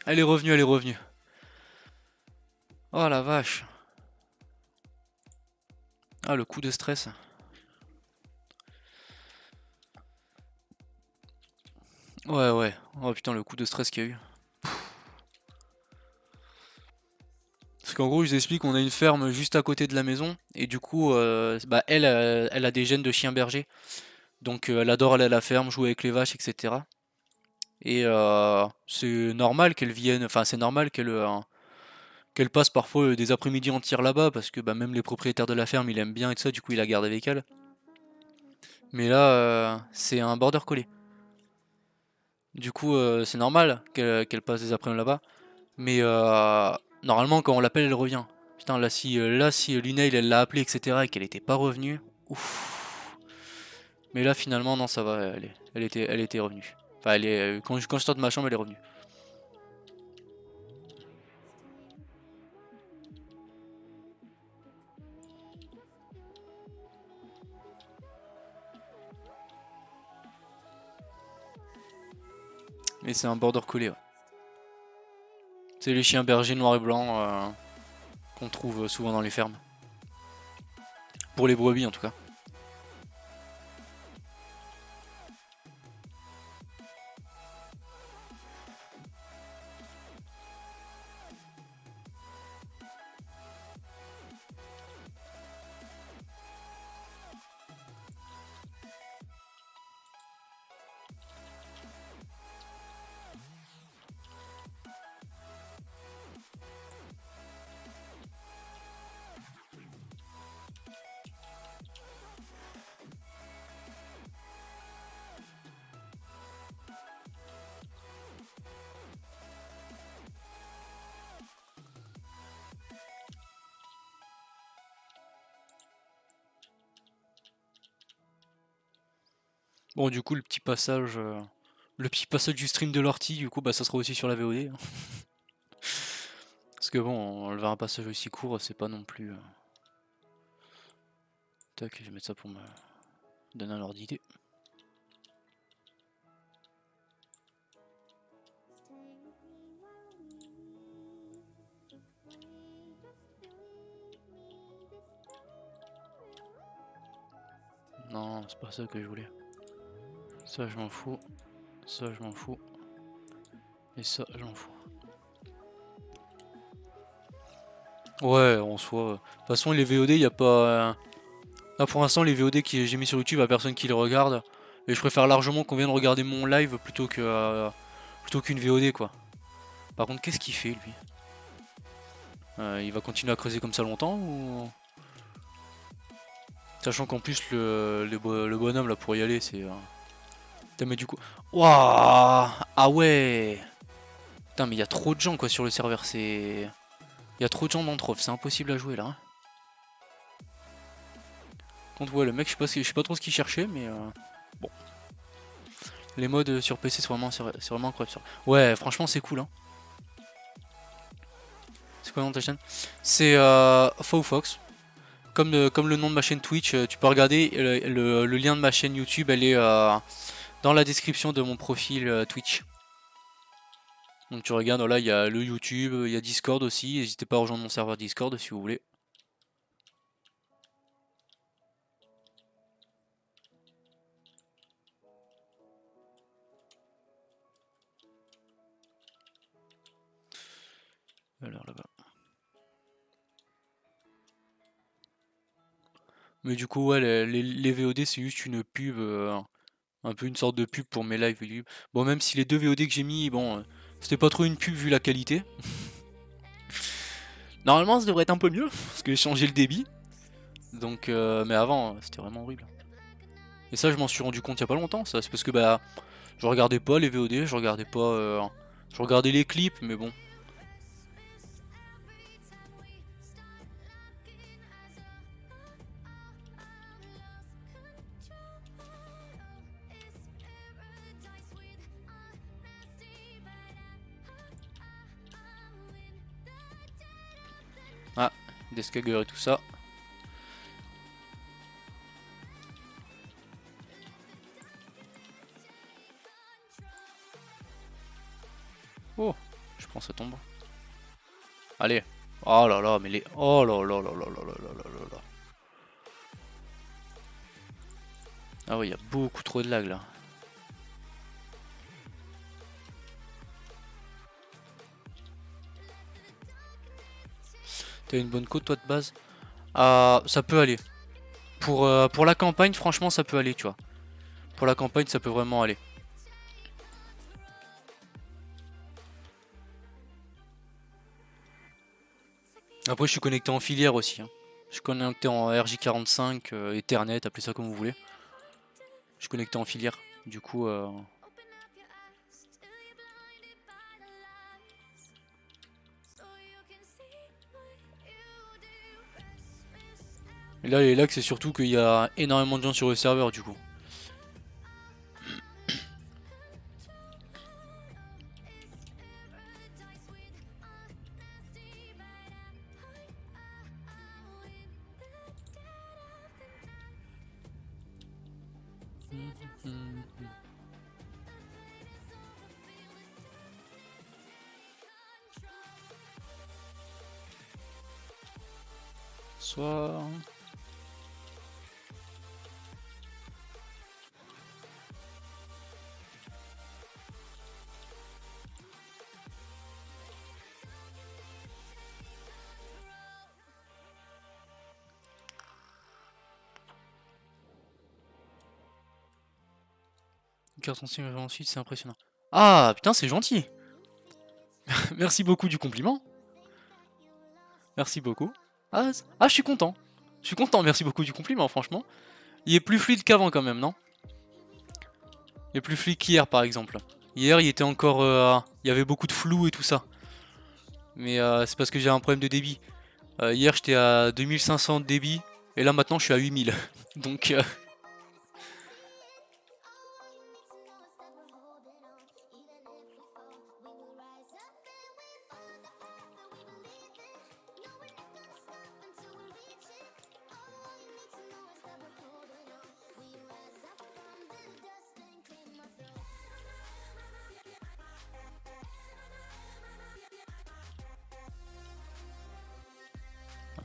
Elle est revenue, elle est revenue. Oh la vache. Ah, le coup de stress. Ouais, ouais. Oh putain, le coup de stress qu'il y a eu. Parce qu'en gros, je vous explique, on a une ferme juste à côté de la maison. Et du coup, bah, elle a des gènes de chien berger. Donc, elle adore aller à la ferme, jouer avec les vaches, etc. Et c'est normal qu'elle vienne. Enfin, c'est normal qu'elle passe parfois des après-midi entières là-bas. Parce que bah, même les propriétaires de la ferme, ils aiment bien et tout ça. Du coup, ils la gardent avec elle. Mais là, c'est un border collie. Du coup, c'est normal qu'elle passe des après-midi là-bas. Mais normalement, quand on l'appelle, elle revient. Putain, là, si Lunail, elle l'a appelé, etc., et qu'elle était pas revenue, ouf. Mais là, finalement, non, ça va, elle était revenue. Enfin, quand je sors de ma chambre, elle est revenue. Et c'est un border collie, ouais. C'est les chiens bergers noirs et blancs qu'on trouve souvent dans les fermes. Pour les brebis, en tout cas. Bon, du coup, le petit passage du stream de l'ortie, du coup, bah ça sera aussi sur la VOD, hein. Parce que bon, enlever un passage aussi court, c'est pas non plus. Tac, je vais mettre ça pour me donner un ordre d'idée. Non, c'est pas ça que je voulais. Ça, je m'en fous. Ça, je m'en fous. Et ça, je m'en fous. Ouais, en soi. De toute façon, les VOD, y a pas. Là, pour l'instant, les VOD que j'ai mis sur YouTube, y a personne qui les regarde. Et je préfère largement qu'on vienne regarder mon live plutôt qu'une VOD, quoi. Par contre, qu'est-ce qu'il fait, lui? Il va continuer à creuser comme ça longtemps ou. Sachant qu'en plus, le bonhomme, là, pour y aller, c'est. Putain, mais du coup. Waouh! Ah ouais! Putain, mais il y a trop de gens, quoi, sur le serveur. Il y a trop de gens dans le trophée, c'est impossible à jouer là, hein. Contre, ouais, le mec, je sais pas trop ce qu'il cherchait, mais bon. Les modes sur PC, c'est vraiment incroyable. Ouais, franchement, c'est cool, hein. C'est quoi le nom de ta chaîne? C'est Fowfox. Comme le nom de ma chaîne Twitch, tu peux regarder. Le lien de ma chaîne YouTube, elle est dans la description de mon profil Twitch. Donc tu regardes, là, il y a le YouTube, il y a Discord aussi. N'hésitez pas à rejoindre mon serveur Discord si vous voulez. Alors là-bas. Mais du coup, ouais, les VOD, c'est juste une pub, un peu une sorte de pub pour mes lives YouTube. Bon, même si les deux VOD que j'ai mis, bon, c'était pas trop une pub vu la qualité. Normalement, ça devrait être un peu mieux, parce que j'ai changé le débit. Donc, mais avant, c'était vraiment horrible. Et ça, je m'en suis rendu compte il y a pas longtemps, ça. C'est parce que, bah, je regardais pas les VOD, je regardais pas. Je regardais les clips, mais bon. Ah, Descagger et tout ça. Oh, je pense que ça tombe. Allez. Oh là là, mais les. Oh là là là là là là là là là. Ah ouais, il y a beaucoup trop de lag là. T'as une bonne côte toi de base? Ah, ça peut aller. Pour la campagne, franchement, ça peut aller, tu vois. Pour la campagne, ça peut vraiment aller. Après, je suis connecté en filière aussi, hein. Je suis connecté en RJ45, Ethernet, appelez ça comme vous voulez. Je suis connecté en filière. Du coup, et là, les lags, c'est surtout qu'il y a énormément de gens sur le serveur, du coup. Soit... Carton ensuite, c'est impressionnant. Ah, putain, c'est gentil. Merci beaucoup du compliment. Merci beaucoup. Ah, je suis content. Je suis content, merci beaucoup du compliment, franchement. Il est plus fluide qu'avant quand même, non? Il est plus fluide qu'hier, par exemple. Hier, il était encore... il y avait beaucoup de flou et tout ça. Mais c'est parce que j'ai un problème de débit. Hier, j'étais à 2500 de débit. Et là, maintenant, je suis à 8000. Donc...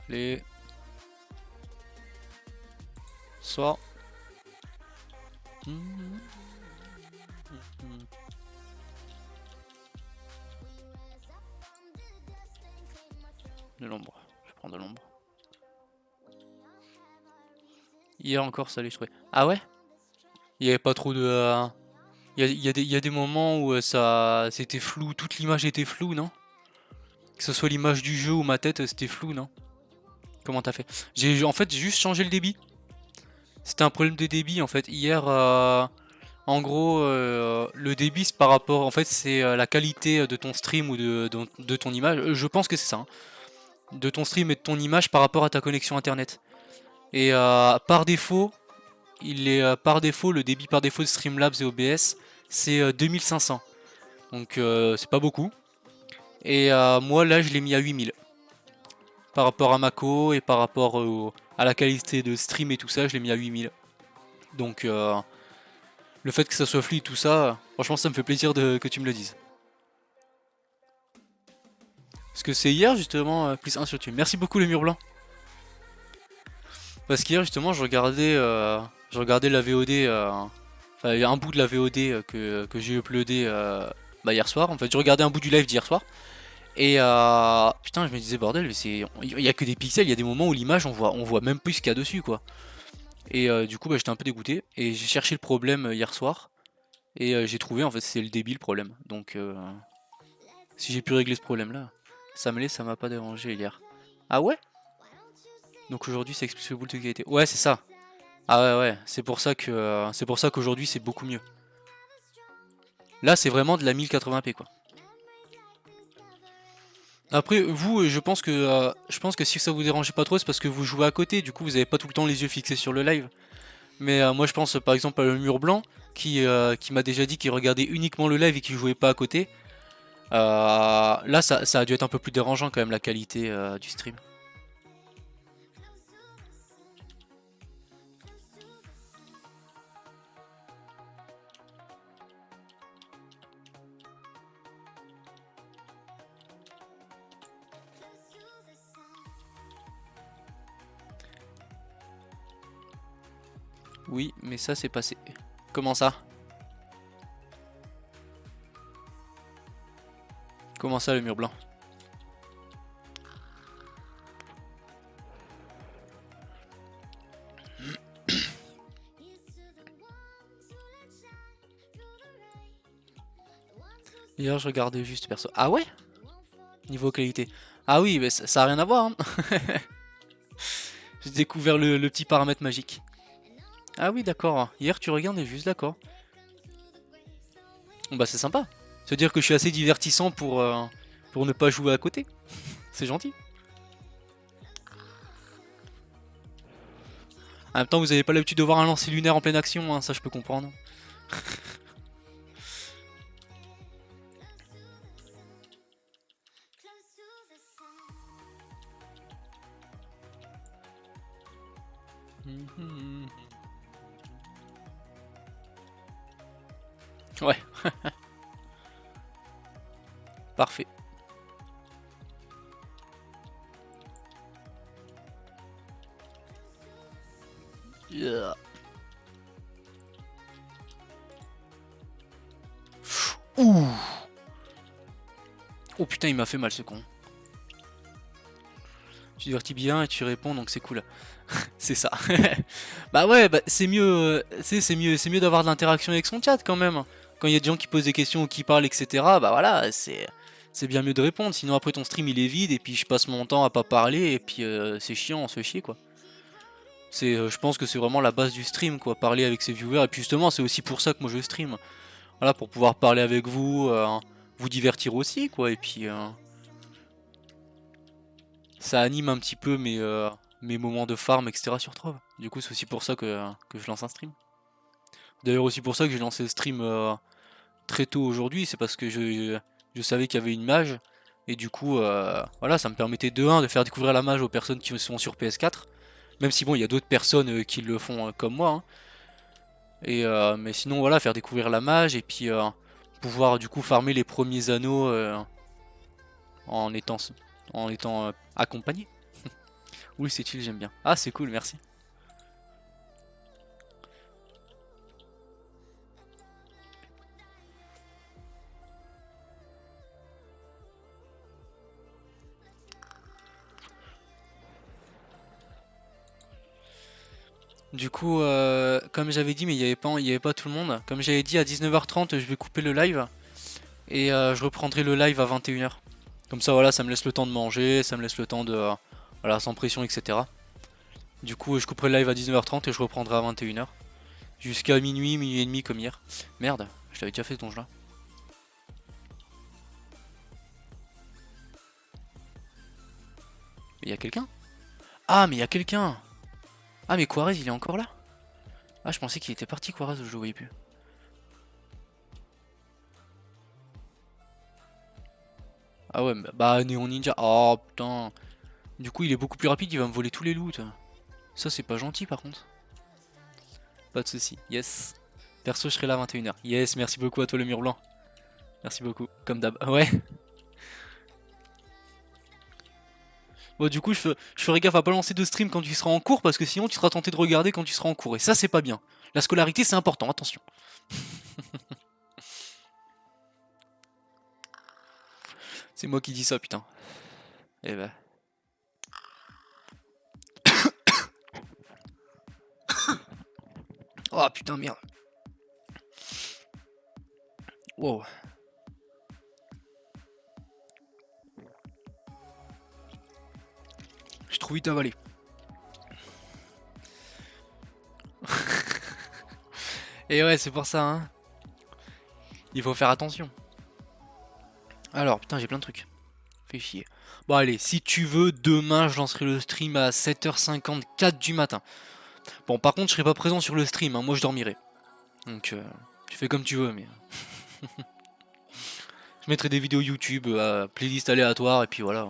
Les... Soir. De l'ombre. Je prends de l'ombre. Hier encore, ça allait, je trouvais. Ah ouais? Il n'y avait pas trop de... Il y a des moments où ça c'était flou, toute l'image était floue, non? Que ce soit l'image du jeu ou ma tête, c'était flou, non? Comment t'as fait? J'ai en fait juste changé le débit. C'était un problème de débit en fait. Hier, en gros, le débit c'est par rapport, en fait, c'est la qualité de ton stream ou de ton image. Je pense que c'est ça. Hein. De ton stream et de ton image par rapport à ta connexion internet. Et par défaut, par défaut, le débit par défaut de Streamlabs et OBS, c'est 2500. Donc c'est pas beaucoup. Et moi là, je l'ai mis à 8000. Par rapport à Mako et par rapport à la qualité de stream et tout ça, je l'ai mis à 8000. Donc le fait que ça soit fluide tout ça, franchement ça me fait plaisir que tu me le dises. Parce que c'est hier justement, plus 1 sur YouTube. Merci beaucoup le mur blanc. Parce qu'hier justement je regardais la VOD, enfin il y a un bout de la VOD que j'ai uploadé hier soir. En fait je regardais un bout du live d'hier soir. Et putain, je me disais bordel, il y a que des pixels, il y a des moments où l'image on voit même plus ce qu'il y a dessus quoi. Et du coup j'étais un peu dégoûté et j'ai cherché le problème hier soir et j'ai trouvé en fait c'est le débit le problème. Donc si j'ai pu régler ce problème là, ça m'a pas dérangé hier. Ah ouais? Donc aujourd'hui c'est expulsé de qualité. Ouais c'est ça. Ah ouais, c'est pour ça qu'aujourd'hui c'est beaucoup mieux. Là c'est vraiment de la 1080p quoi. Après vous je pense que si ça vous dérangeait pas trop c'est parce que vous jouez à côté, du coup vous avez pas tout le temps les yeux fixés sur le live. Mais moi je pense par exemple à le mur blanc qui m'a déjà dit qu'il regardait uniquement le live et qu'il jouait pas à côté. Là ça a dû être un peu plus dérangeant quand même la qualité du stream. Oui, mais ça c'est passé. Comment ça? Comment ça le mur blanc? Hier je regardais juste perso. Ah ouais? Niveau qualité. Ah oui, mais ça a rien à voir. Hein. J'ai découvert le petit paramètre magique. Ah oui, d'accord. Hier, tu regardais juste, d'accord. Bon, bah, c'est sympa. C'est-à-dire que je suis assez divertissant pour ne pas jouer à côté. C'est gentil. En même temps, vous avez pas l'habitude de voir un lancer lunaire en pleine action, hein, ça je peux comprendre. Ouais. Parfait. Yeah. Ouh. Oh putain, il m'a fait mal ce con. Tu divertis bien et tu réponds donc c'est cool. C'est ça. Bah ouais, bah c'est mieux, c'est mieux d'avoir de l'interaction avec son chat quand même. Quand il y a des gens qui posent des questions ou qui parlent, etc. Bah voilà, c'est bien mieux de répondre. Sinon après ton stream il est vide et puis je passe mon temps à pas parler et puis c'est chiant, on se fait chier quoi. Je pense que c'est vraiment la base du stream quoi, parler avec ses viewers. Et puis justement c'est aussi pour ça que moi je stream. Voilà, pour pouvoir parler avec vous, vous divertir aussi quoi. Et puis ça anime un petit peu mes moments de farm etc sur Trove. Du coup c'est aussi pour ça que je lance un stream. D'ailleurs aussi pour ça que j'ai lancé le stream très tôt aujourd'hui, c'est parce que je savais qu'il y avait une mage. Et du coup voilà, ça me permettait de 1 de faire découvrir la mage aux personnes qui sont sur PS4. Même si bon il y a d'autres personnes qui le font comme moi. Hein. Et mais sinon voilà, faire découvrir la mage et puis pouvoir du coup farmer les premiers anneaux en étant accompagné. Oui, c'est chill, j'aime bien. Ah, c'est cool, merci. Du coup, comme j'avais dit, mais il y avait pas tout le monde. Comme j'avais dit, à 19h30, je vais couper le live. Et je reprendrai le live à 21h. Comme ça, voilà, ça me laisse le temps de manger, ça me laisse le temps de... voilà, sans pression, etc. Du coup, je couperai le live à 19h30 et je reprendrai à 21h. Jusqu'à minuit, minuit et demi comme hier. Merde, je t'avais déjà fait ce donjon là. Mais il y a quelqu'un? Ah, mais il y a quelqu'un! Ah, mais Quarez, il est encore là? Ah, je pensais qu'il était parti, Quarez, je le voyais plus. Ah ouais, bah Néon Ninja. Oh putain. Du coup, il est beaucoup plus rapide, il va me voler tous les loots. Ça, c'est pas gentil par contre. Pas de soucis, yes. Perso, je serai là à 21h. Yes, merci beaucoup à toi le mur blanc. Merci beaucoup, comme d'hab. Ouais. Bon, du coup, je ferai gaffe à pas lancer de stream quand tu seras en cours parce que sinon tu seras tenté de regarder quand tu seras en cours. Et ça, c'est pas bien. La scolarité, c'est important, attention. C'est moi qui dis ça, putain. Eh ben. Oh putain, merde. Wow. J'ai trop vite avalé. Et ouais, c'est pour ça, hein. Il faut faire attention. Alors, putain, j'ai plein de trucs. Fais chier. Bon, allez, si tu veux, demain, je lancerai le stream à 7h54 du matin. Bon, par contre, je serai pas présent sur le stream, hein. Moi, je dormirai. Donc, tu fais comme tu veux, mais... je mettrai des vidéos YouTube, playlist aléatoire, et puis voilà.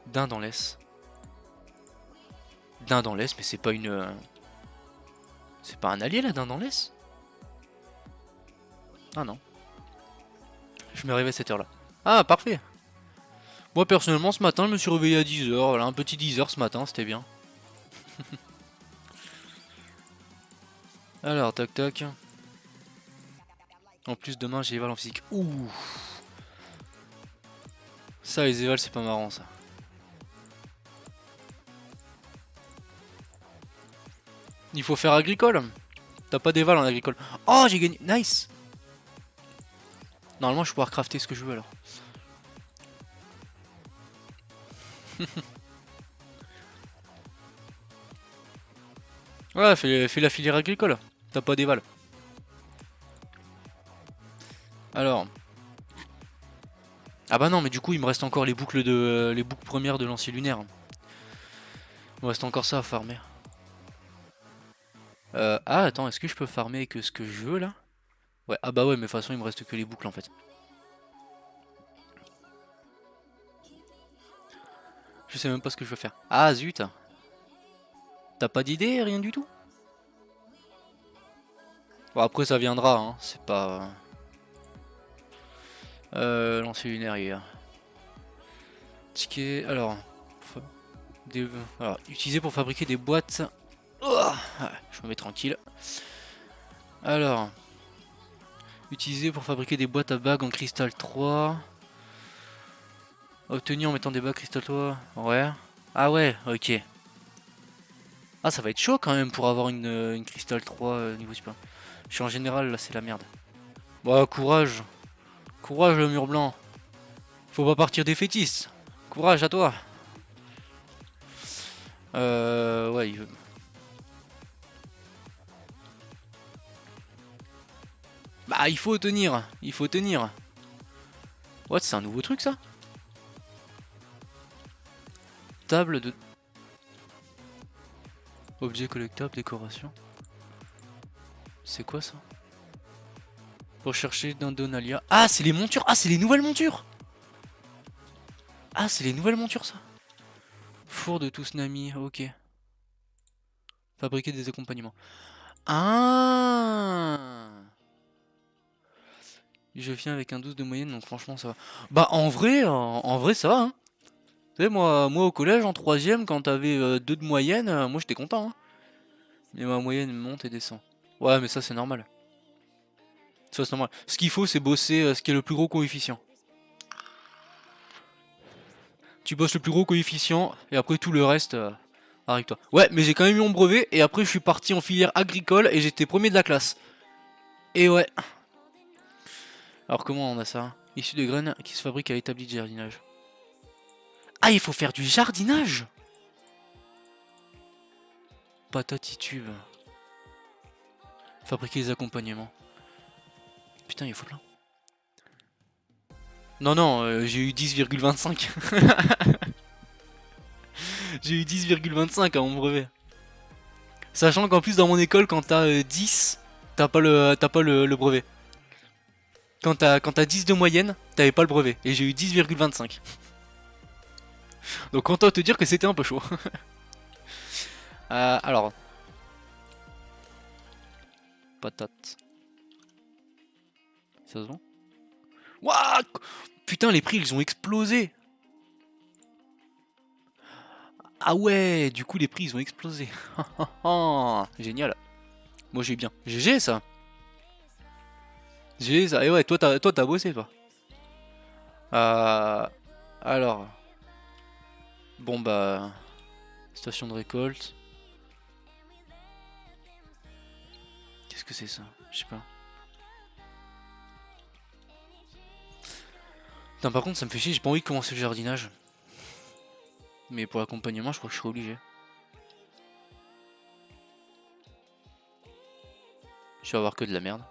Dain dans l'Est. Dain dans l'Est, mais c'est pas une... C'est pas un allié, là, Dain dans l'Est? Ah non. Je me réveille à cette heure-là. Ah, parfait. Moi, personnellement, ce matin, je me suis réveillé à 10h. Voilà, un petit 10h ce matin, c'était bien. Alors, tac tac. En plus, demain, j'ai Eval en physique. Ouh. Ça, les Eval, c'est pas marrant, ça. Il faut faire agricole. T'as pas d'Eval en agricole. Oh, j'ai gagné. Nice. Normalement, je vais pouvoir crafter ce que je veux, alors. Ouais, fais la filière agricole. T'as pas d'éval. Alors. Ah bah non, mais du coup, il me reste encore les boucles premières de l'ancien lunaire. Il me reste encore ça à farmer. Ah, attends, est-ce que je peux farmer que ce que je veux, là? Ouais, ah bah ouais, mais de toute façon, il me reste que les boucles, en fait. Je sais même pas ce que je veux faire. Ah, zut. T'as pas d'idée, rien du tout? Bon, après, ça viendra, hein. C'est pas... lancer lunaire, hier. Ticket, alors... utilisé pour fabriquer des boîtes... je me mets tranquille. Alors... Utilisé pour fabriquer des boîtes à bagues en cristal 3... Obtenu en mettant des bagues cristal 3... Ouais... Ah ouais, ok. Ah, ça va être chaud quand même pour avoir une cristal 3 niveau super. Je suis en général, là, c'est la merde. Bon, courage. Courage, le mur blanc. Faut pas partir défaitiste. Courage à toi. Ouais, il veut... Bah, il faut tenir. Il faut tenir. What, c'est un nouveau truc, ça? Table de... Objet collectable, décoration. C'est quoi, ça? Rechercher dans Donalia. Ah, c'est les montures. Ah, c'est les nouvelles montures. Ah, c'est les nouvelles montures, ça. Four de Tousnami, ok. Fabriquer des accompagnements. Ah, je viens avec un 12 de moyenne, donc franchement ça va. Bah en vrai ça va, hein. Tu sais, moi au collège, en troisième, quand t'avais 2 de moyenne, moi j'étais content. Hein. Mais ma moyenne monte et descend. Ouais, mais ça c'est normal. Ça c'est normal. Ce qu'il faut, c'est bosser ce qui est le plus gros coefficient. Tu bosses le plus gros coefficient et après tout le reste, arrive toi. Ouais, mais j'ai quand même eu mon brevet et après je suis parti en filière agricole et j'étais premier de la classe. Et ouais. Alors comment on a ça? Issu de graines qui se fabriquent à l'établi de jardinage. Ah, il faut faire du jardinage? Patatitube. Fabriquer les accompagnements. Putain, il faut plein. Non, non, j'ai eu 10,25. J'ai eu 10,25 à mon brevet. Sachant qu'en plus dans mon école, quand t'as 10, t'as pas le brevet. Quand t'as 10 de moyenne, t'avais pas le brevet. Et j'ai eu 10,25. Donc autant te dire que c'était un peu chaud. Alors. Patate. Ça se vend? Wouah! Putain, les prix ils ont explosé. Ah ouais, du coup les prix ils ont explosé. Génial. Moi j'ai bien. GG ça. GG ça. Et ouais, toi t'as bossé toi. Alors. Bon bah. Station de récolte. Qu'est-ce que c'est ça? Je sais pas. Putain, par contre ça me fait chier, j'ai pas envie de commencer le jardinage. Mais pour l'accompagnement je crois que je serai obligé. Je vais avoir que de la merde.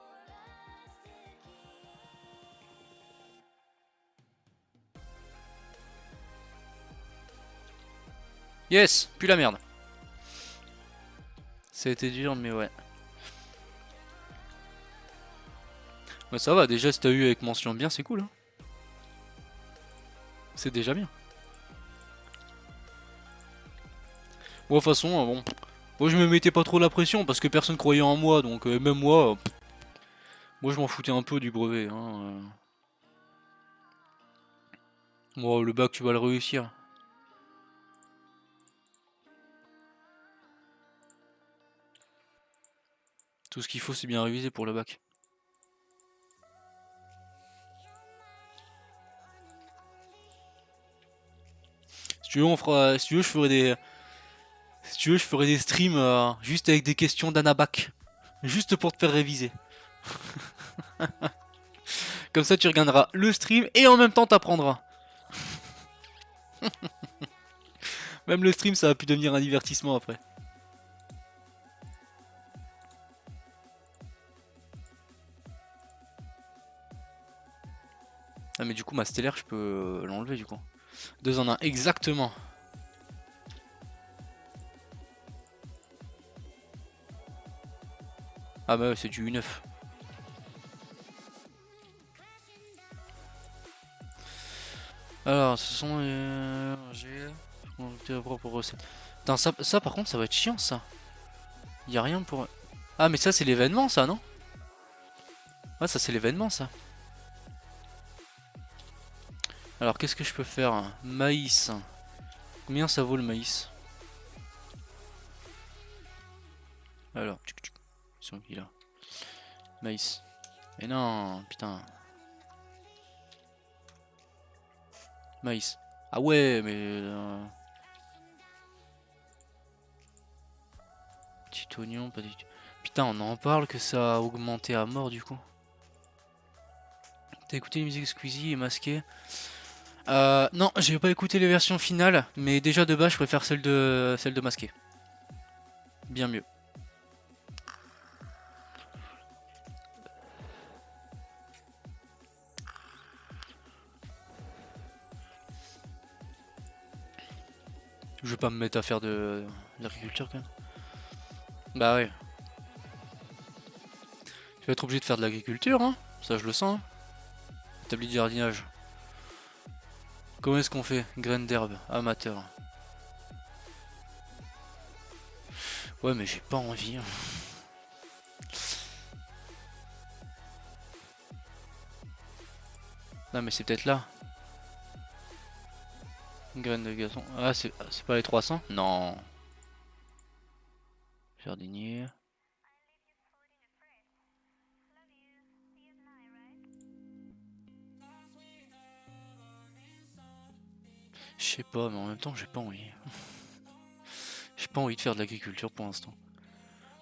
Yes, plus la merde. Ça a été dur mais ouais. Ouais, ça va, déjà si t'as eu avec mention bien c'est cool hein. C'est déjà bien. Bon, de toute façon, bon. Moi je me mettais pas trop la pression parce que personne croyait en moi, donc même moi, moi je m'en foutais un peu du brevet. Hein. Bon, le bac tu vas le réussir. Tout ce qu'il faut c'est bien réviser pour le bac. Si tu veux, on fera. Si tu veux, je ferai des. Si tu veux, je ferai des streams juste avec des questions d'Anabac. Juste pour te faire réviser. Comme ça, tu regarderas le stream et en même temps t'apprendras. Même le stream, ça va pu devenir un divertissement après. Ah mais du coup ma stellaire je peux l'enlever du coup. 2 en 1 exactement. Ah bah ouais, c'est du U9. Alors ce sont les propres recettes. Putain, ça par contre ça va être chiant ça. Y a rien pour... Ah mais ça c'est l'événement ça non? Ah ça c'est l'événement ça. Alors qu'est-ce que je peux faire? Maïs. Combien ça vaut le maïs? Alors, ils sont qui là? Maïs. Mais non, putain. Maïs. Ah ouais, mais... Petit oignon, pas du tout. Putain, on en parle que ça a augmenté à mort du coup. T'as écouté les musiques Squeezie et masqué? Non, j'ai pas écouté les versions finales, mais déjà de base je préfère celle de masqué. Bien mieux. Je vais pas me mettre à faire de l'agriculture quand même. Bah ouais. Je vais être obligé de faire de l'agriculture, hein. Ça je le sens. Hein. Établi de jardinage. Comment est-ce qu'on fait? Graines d'herbe, amateur. Ouais mais j'ai pas envie. Hein. Non mais c'est peut-être là. Graines de gazon. Ah, c'est pas les 300? Non. Jardinier. Je sais pas, mais en même temps, j'ai pas envie. J'ai pas envie de faire de l'agriculture pour l'instant.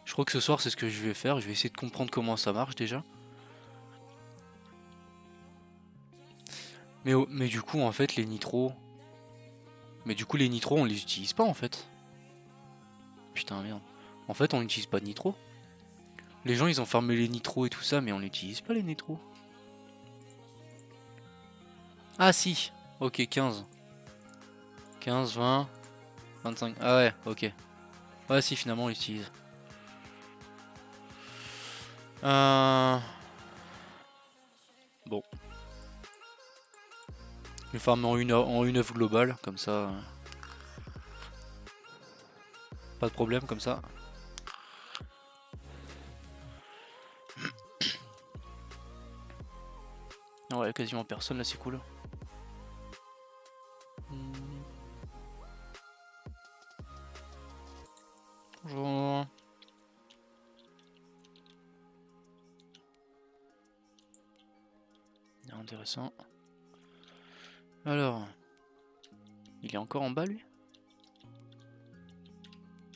Je crois que ce soir, c'est ce que je vais faire. Je vais essayer de comprendre comment ça marche déjà. Mais du coup, en fait, les nitros... Mais du coup, les nitros, on les utilise pas, en fait. Putain, merde. En fait, on n'utilise pas de nitros. Les gens, ils ont fermé les nitros et tout ça, mais on n'utilise pas les nitros. Ah, si. Ok, 15. 15, 20, 25. Ah ouais, ok. Ouais, si, finalement, on l'utilise. Bon. Je vais farmer en une œuf globale, comme ça. Pas de problème, comme ça. Ouais, quasiment personne là, c'est cool. Bonjour. Intéressant. Alors, il est encore en bas lui?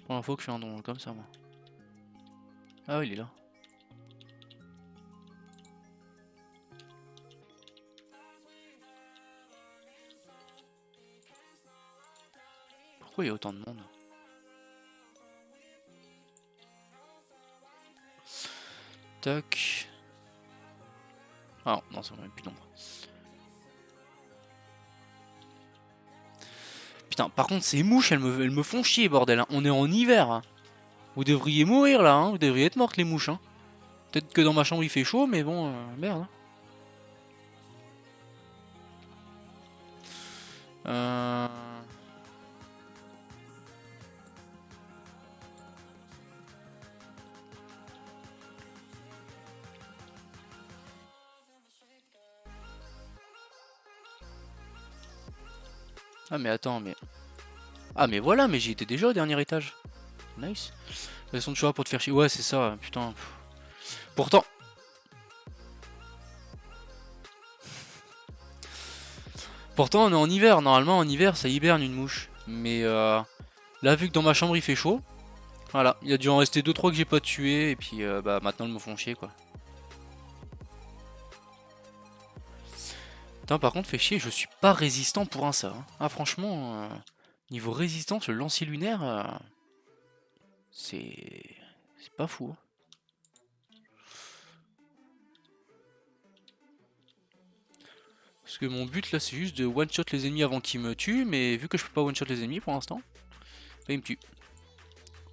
Pour l'info que je suis un donjon comme ça moi. Ah oui, il est là. Pourquoi il y a autant de monde? Tac. Ah non, ça va plus d'ombre. Putain, par contre, ces mouches, elles me font chier, bordel. Hein. On est en hiver. Hein. Vous devriez mourir là, hein. Vous devriez être mortes, les mouches. Hein. Peut-être que dans ma chambre il fait chaud, mais bon, merde. Hein. Ah mais attends, mais... Ah mais voilà, mais j'y étais déjà au dernier étage. Nice. Elles sont toujours là pour te faire chier. Ouais, c'est ça, putain. Pourtant... Pourtant, on est en hiver. Normalement, en hiver, ça hiberne une mouche. Mais là, vu que dans ma chambre, il fait chaud. Voilà, il y a dû en rester 2-3 que j'ai pas tué. Et puis, bah, maintenant, elles me font chier, quoi. Putain, par contre, fait chier, je suis pas résistant pour un ça. Hein. Ah, franchement, niveau résistance, le lancier lunaire, c'est pas fou. Hein. Parce que mon but là, c'est juste de one-shot les ennemis avant qu'ils me tuent. Mais vu que je peux pas one-shot les ennemis pour l'instant, bah, ils me tuent.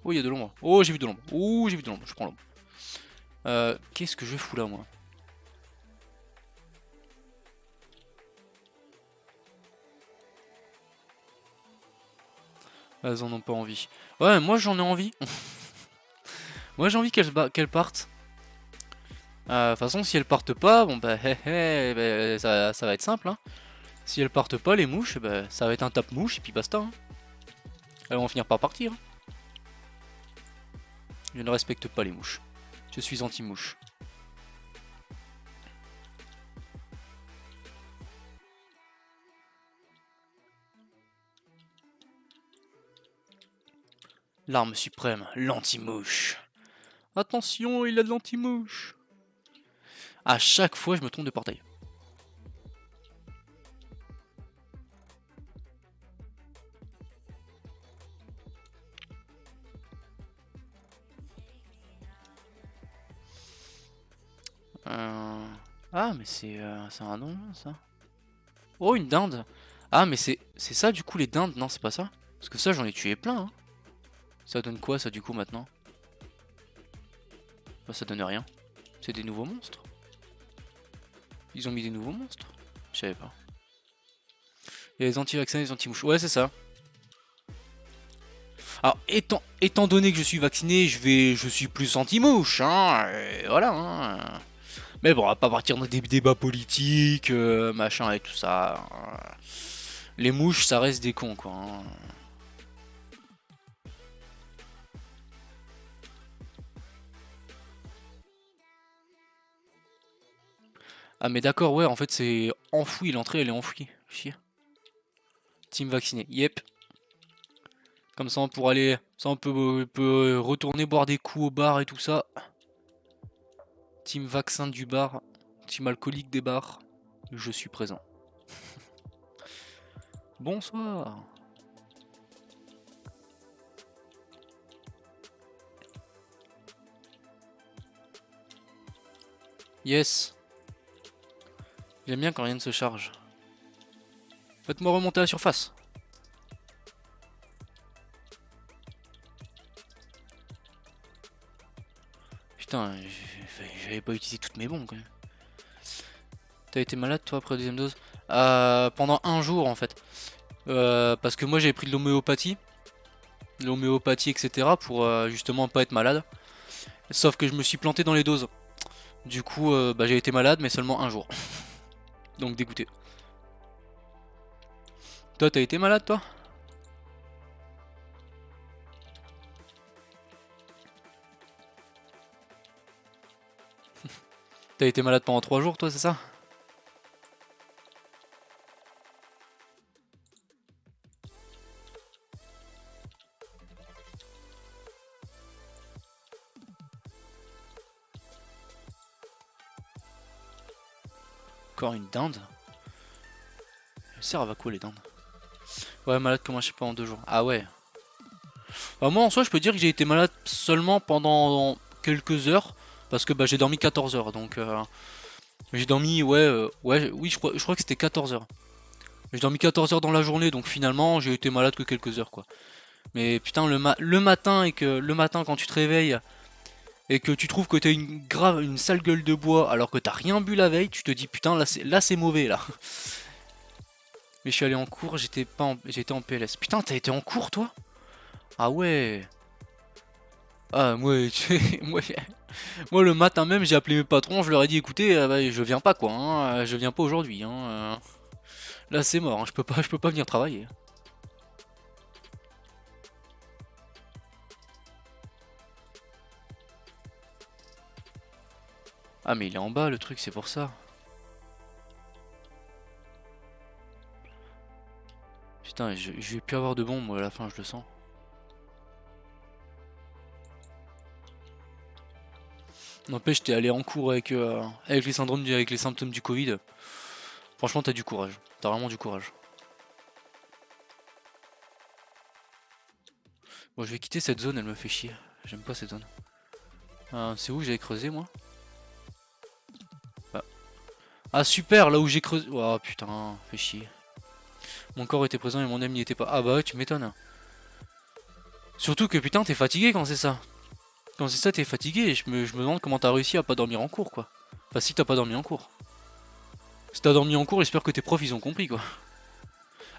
Oh, il y a de l'ombre. Oh, j'ai vu de l'ombre. Oh, j'ai vu de l'ombre. Je prends l'ombre. Qu'est-ce que je fous là, moi? Elles en ont pas envie. Ouais, moi j'en ai envie. Moi j'ai envie qu'elles partent. De toute façon, si elles partent pas, bon bah, bah ça va être simple. Hein. Si elles partent pas, les mouches, bah, ça va être un tape-mouche et puis basta. Hein. Elles vont finir par partir. Hein. Je ne respecte pas les mouches. Je suis anti-mouche. L'arme suprême, l'anti-mouche. Attention, il a de l'anti-mouche. À chaque fois, je me trompe de portail. Ah, mais c'est un nom, ça. Oh, une dinde. Ah, mais c'est ça, du coup, les dindes. Non, c'est pas ça. Parce que ça, j'en ai tué plein. Hein. Ça donne quoi, ça, du coup, maintenant? Bah, ça donne rien. C'est des nouveaux monstres. Ils ont mis des nouveaux monstres. Je savais pas. Il y a les anti-vaccins et les anti-mouches. Ouais, c'est ça. Alors, étant donné que je suis vacciné, je suis plus anti-mouche. Hein, voilà. Hein. Mais bon, on va pas partir dans des débats politiques, machin et tout ça. Les mouches, ça reste des cons, quoi. Hein. Ah mais d'accord, ouais, en fait c'est enfoui, l'entrée elle est enfouie. Chier. Team vacciné, yep. Comme ça on pourra aller, ça peut retourner boire des coups au bar et tout ça. Team vaccin du bar, team alcoolique des bars, je suis présent. Bonsoir. Yes. J'aime bien quand rien ne se charge. Faites-moi remonter à la surface. Putain, j'avais pas utilisé toutes mes bombes quand même. T'as été malade toi après la deuxième dose? Pendant un jour en fait. Parce que moi j'avais pris de l'homéopathie etc. pour justement pas être malade. Sauf que je me suis planté dans les doses. Du coup bah, j'ai été malade mais seulement un jour. Donc dégoûté. Toi t'as été malade toi? T'as été malade pendant 3 jours toi c'est ça? Encore une dinde? Elles servent à quoi les dindes? Ouais malade comme un je sais pas en 2 jours. Ah ouais. Bah, moi en soi je peux dire que j'ai été malade seulement pendant quelques heures. Parce que bah, j'ai dormi 14 heures donc j'ai dormi oui je crois que c'était 14 heures. J'ai dormi 14 heures dans la journée donc finalement j'ai été malade que quelques heures quoi. Mais putain le matin le matin quand tu te réveilles et que tu trouves que t'as une sale gueule de bois alors que t'as rien bu la veille, tu te dis putain là c'est mauvais là. Mais je suis allé en cours, j'étais en PLS. Putain t'as été en cours toi? Ah ouais. Ah moi, moi le matin même j'ai appelé mes patrons, je leur ai dit écoutez bah, je viens pas quoi, hein, je viens pas aujourd'hui. Hein, là c'est mort, hein, je peux pas venir travailler. Ah mais il est en bas le truc c'est pour ça. Putain je vais plus avoir de bombes moi à la fin je le sens. N'empêche t'es allé en cours avec avec les symptômes du Covid. Franchement t'as du courage, t'as vraiment du courage. Bon je vais quitter cette zone, elle me fait chier. J'aime pas cette zone. C'est où j'avais creusé moi? Ah super, là où j'ai creusé. Oh putain, fait chier. Mon corps était présent et mon âme n'y était pas. Ah bah ouais, tu m'étonnes. Surtout que putain, t'es fatigué quand c'est ça. Quand c'est ça, t'es fatigué. Et je me demande comment t'as réussi à pas dormir en cours quoi. Enfin, si t'as pas dormi en cours. Si t'as dormi en cours, j'espère que tes profs ils ont compris quoi.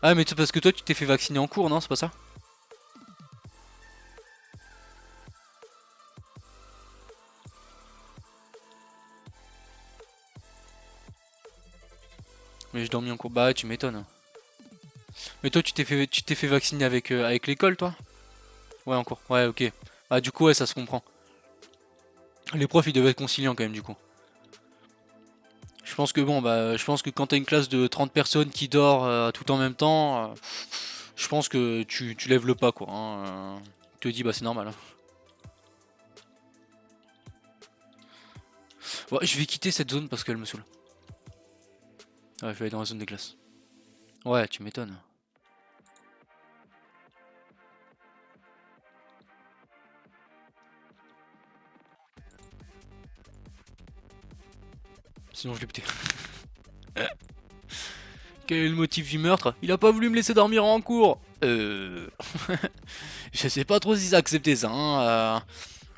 Ah, mais c'est parce que toi tu t'es fait vacciner en cours, non? C'est pas ça? Mais je dormis en cours. Bah ouais, tu m'étonnes. Mais toi tu t'es fait vacciner avec l'école toi? Ouais, en cours. Ouais, ok. Ah, du coup, ouais, ça se comprend. Les profs ils devaient être conciliants quand même du coup. Je pense que bon bah je pense que quand t'as une classe de 30 personnes qui dort tout en même temps, je pense que tu lèves le pas quoi. Hein, tu te dis bah c'est normal. Hein. Ouais, je vais quitter cette zone parce qu'elle me saoule. Ouais, je vais aller dans la zone des classes. Ouais, tu m'étonnes. Sinon je l'ai buté. Quel est le motif du meurtre? Il a pas voulu me laisser dormir en cours. Je sais pas trop si c'est accepté ça. Hein,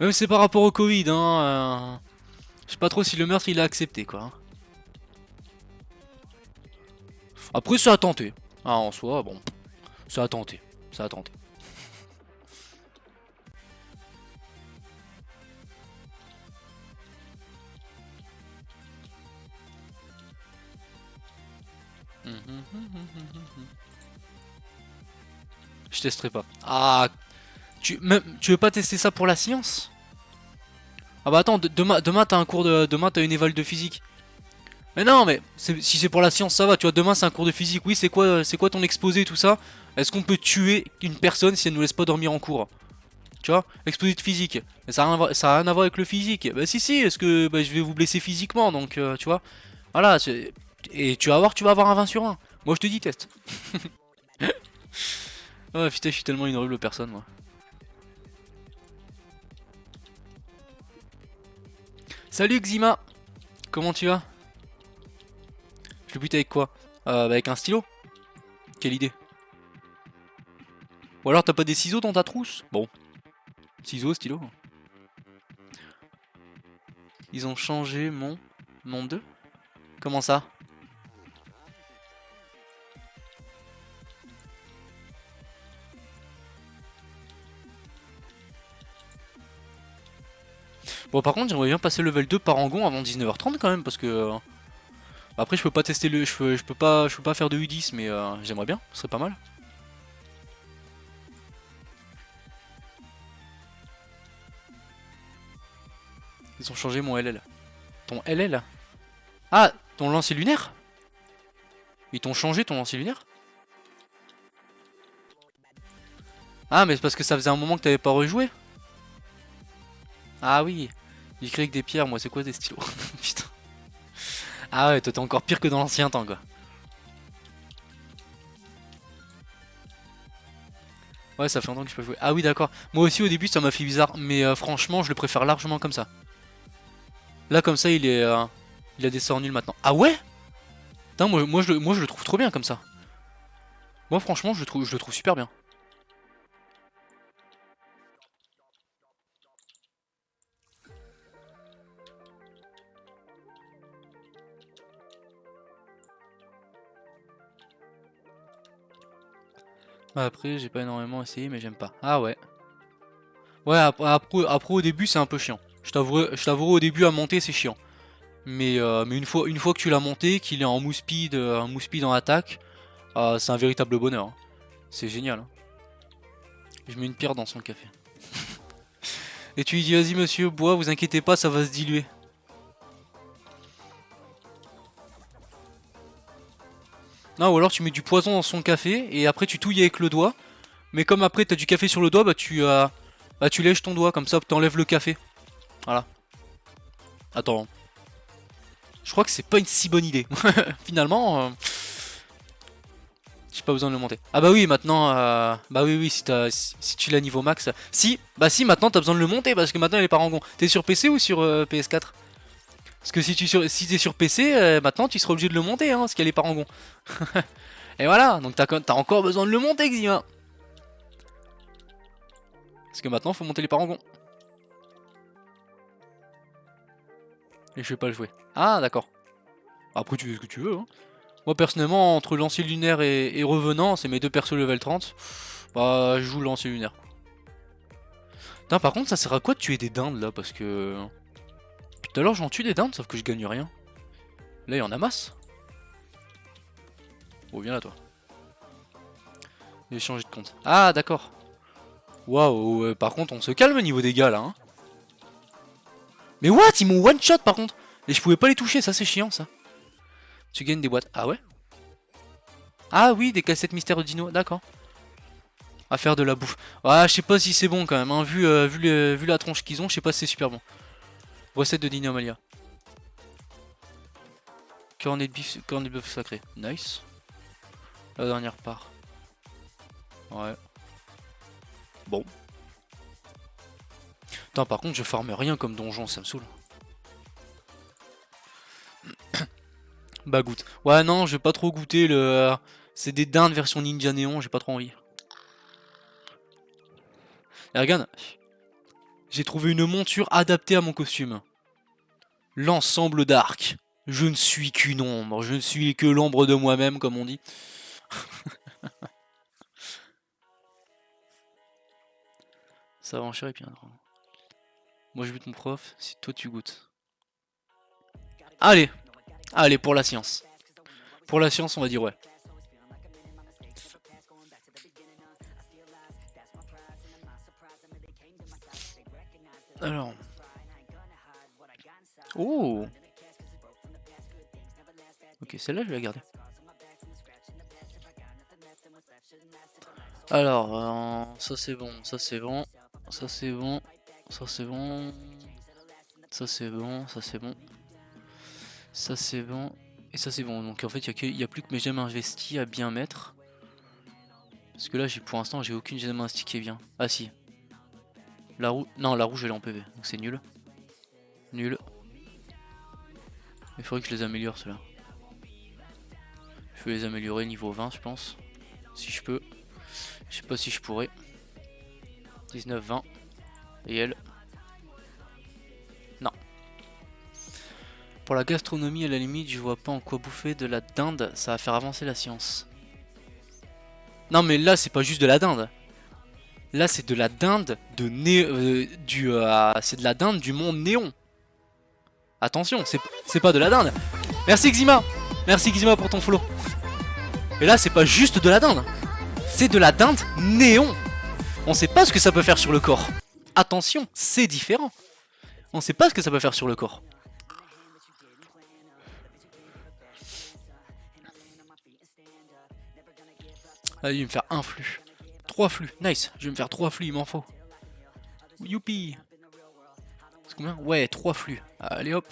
Même si c'est par rapport au Covid. Hein, Je sais pas trop si le meurtre il a accepté quoi. Hein. Après ça a tenté. Ah, en soi, bon. Ça a tenté. Ça a tenté. Je testerai pas. Ah, tu veux pas tester ça pour la science? Ah bah attends, demain t'as un cours de... Demain t'as une éval de physique. Mais non, mais si c'est pour la science, ça va. Tu vois, demain c'est un cours de physique. Oui, c'est quoi ton exposé, tout ça? Est-ce qu'on peut tuer une personne si elle nous laisse pas dormir en cours? Tu vois, exposé de physique. Mais ça a rien à voir avec le physique. Bah si, est-ce que bah, je vais vous blesser physiquement, donc tu vois. Voilà, et tu vas avoir un 20 sur 1. Moi je te dis test. Oh putain, je suis tellement une horrible personne, moi. Salut Xima. Comment tu vas? Je le bute avec quoi? Bah avec un stylo. Quelle idée. Ou alors t'as pas des ciseaux dans ta trousse? Bon. Ciseaux, stylo. Ils ont changé mon 2? Comment ça? Bon par contre j'aimerais bien passer level 2 parangon avant 19h30 quand même parce que après je peux pas tester le. Je peux pas faire de U10 mais j'aimerais bien, ce serait pas mal. Ils ont changé mon LL. Ton LL? Ah, ton lancer lunaire? Ils t'ont changé ton lancer lunaire? Ah mais c'est parce que ça faisait un moment que t'avais pas rejoué? Ah oui. J'écris avec des pierres, moi c'est quoi des stylos? Putain. Ah ouais, toi t'es encore pire que dans l'ancien temps quoi. Ouais, ça fait longtemps que je peux jouer. Ah oui, d'accord. Moi aussi au début ça m'a fait bizarre, mais franchement je le préfère largement comme ça. Là comme ça il a des sorts nuls maintenant. Ah ouais? Putain, moi je le trouve trop bien comme ça. Moi franchement je le trouve super bien. Bah après j'ai pas énormément essayé mais j'aime pas. Ah ouais. Ouais après au début c'est un peu chiant. Je t'avouerai au début à monter c'est chiant. Mais une fois que tu l'as monté, qu'il est en move speed, un move speed en attaque, c'est un véritable bonheur. Hein. C'est génial. Hein. Je mets une pierre dans son café. Et tu lui dis vas-y monsieur, bois, vous inquiétez pas, ça va se diluer. Non, ou alors tu mets du poison dans son café et après tu touilles avec le doigt. Mais comme après t'as du café sur le doigt, bah tu lèches ton doigt, comme ça t'enlèves le café. Voilà. Attends. Je crois que c'est pas une si bonne idée. Finalement, j'ai pas besoin de le monter. Ah bah oui, maintenant, bah oui, si tu l'as niveau max. Si, bah si, maintenant t'as besoin de le monter parce que maintenant il est parangon. T'es sur PC ou sur PS4? Parce que si t'es sur PC, maintenant tu seras obligé de le monter, hein, parce qu'elle est parangon. Et voilà, donc t'as encore besoin de le monter, Xima. Parce que maintenant faut monter les parangons. Et je vais pas le jouer. Ah d'accord. Après tu fais ce que tu veux. Hein. Moi personnellement entre lancer lunaire et revenant, c'est mes deux persos level 30. Bah je joue le lancer lunaire. Putain par contre ça sert à quoi de tuer des dindes là? Parce que... Tout à l'heure j'en tue des dindes sauf que je gagne rien. Là il y en a masse. Oh viens là toi. J'ai changé de compte. Ah d'accord. Waouh, par contre on se calme au niveau des gars là. Hein. Mais what? Ils m'ont one shot par contre. Et je pouvais pas les toucher, ça c'est chiant ça. Tu gagnes des boîtes. Ah ouais? Ah oui, des cassettes mystère de dino, d'accord. À faire de la bouffe. Ah, je sais pas si c'est bon quand même, hein. Vu la tronche qu'ils ont, je sais pas si c'est super bon. Recette de dino Amalia. Cornet de bœuf sacré. Nice. La dernière part. Ouais. Bon. Putain, par contre, je farme rien comme donjon, ça me saoule. Bah goûte. Ouais non, je vais pas trop goûter le... C'est des dindes version ninja néon, j'ai pas trop envie. Et regarde, j'ai trouvé une monture adaptée à mon costume. L'ensemble d'arc. Je ne suis qu'une ombre, je ne suis que l'ombre de moi-même comme on dit. Ça va enchaîner bien. Moi je bute mon prof, si toi tu goûtes. Allez, allez pour la science. Pour la science on va dire ouais. Alors. Oh. Ok, celle-là je vais la garder. Alors, ça c'est bon, ça c'est bon, ça c'est bon, ça c'est bon, ça c'est bon, ça c'est bon, ça c'est bon, et ça c'est bon. Donc en fait il y a plus que mes gemmes investies à bien mettre. Parce que là pour l'instant j'ai aucune gemme investie qui est bien. Ah si. La rouge, non la rouge elle est en PV, donc c'est nul. Nul. Il faudrait que je les améliore ceux-là. Je vais les améliorer niveau 20 je pense. Si je peux. Je sais pas si je pourrais. 19, 20. Et elle. Non. Pour la gastronomie, à la limite, je vois pas en quoi bouffer de la dinde, ça va faire avancer la science. Non mais là, c'est pas juste de la dinde. Là, c'est de la dinde de c'est de la dinde du monde néon. Attention, c'est pas de la dinde. Merci Xima. Merci Xima pour ton follow. Et là, c'est pas juste de la dinde. C'est de la dinde néon. On sait pas ce que ça peut faire sur le corps. Attention, c'est différent. On sait pas ce que ça peut faire sur le corps. Allez, il va me faire un flux. 3 flux, nice. Je vais me faire 3 flux, il m'en faut. Youpi. C'est combien? Ouais, 3 flux. Allez hop.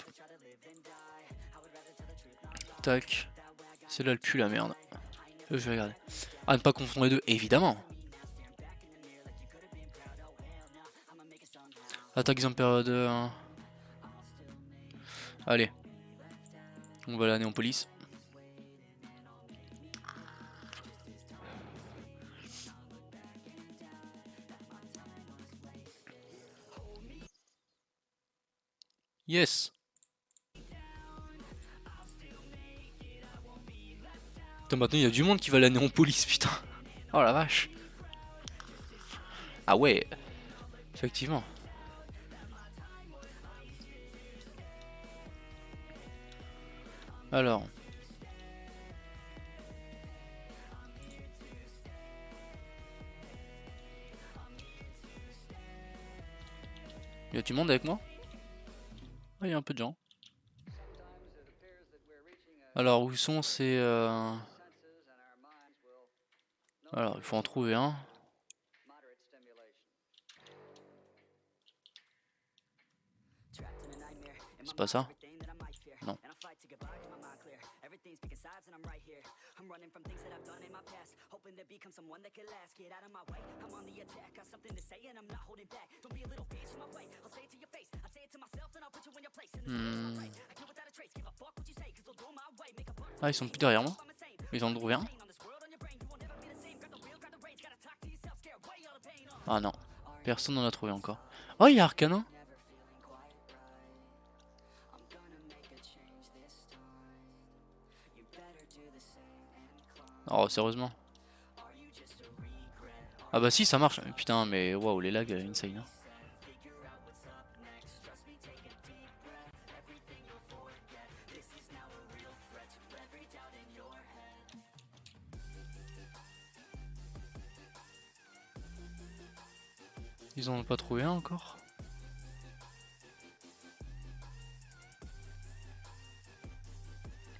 Tac. C'est là le pue la merde. Je vais regarder. Ah, ne pas confondre les deux, évidemment. Attaque en période 1. Allez. On va l'année en police. Yes. Putain, maintenant il y a du monde qui va l'année en police, putain. Oh la vache. Ah ouais. Effectivement. Alors. Il y a du monde avec moi? Ah, il y a un peu de gens. Alors, où sont ces... Alors, il faut en trouver un. C'est pas ça? Non. Ah, ils sont plus derrière moi. Ils en ont trouvé un. Ah non. Personne n'en a trouvé encore. Oh, il y a Arcana. Oh, sérieusement. Ah bah si, ça marche. Putain, mais waouh, les lags, insane. Hein. Ils en ont pas trouvé un encore?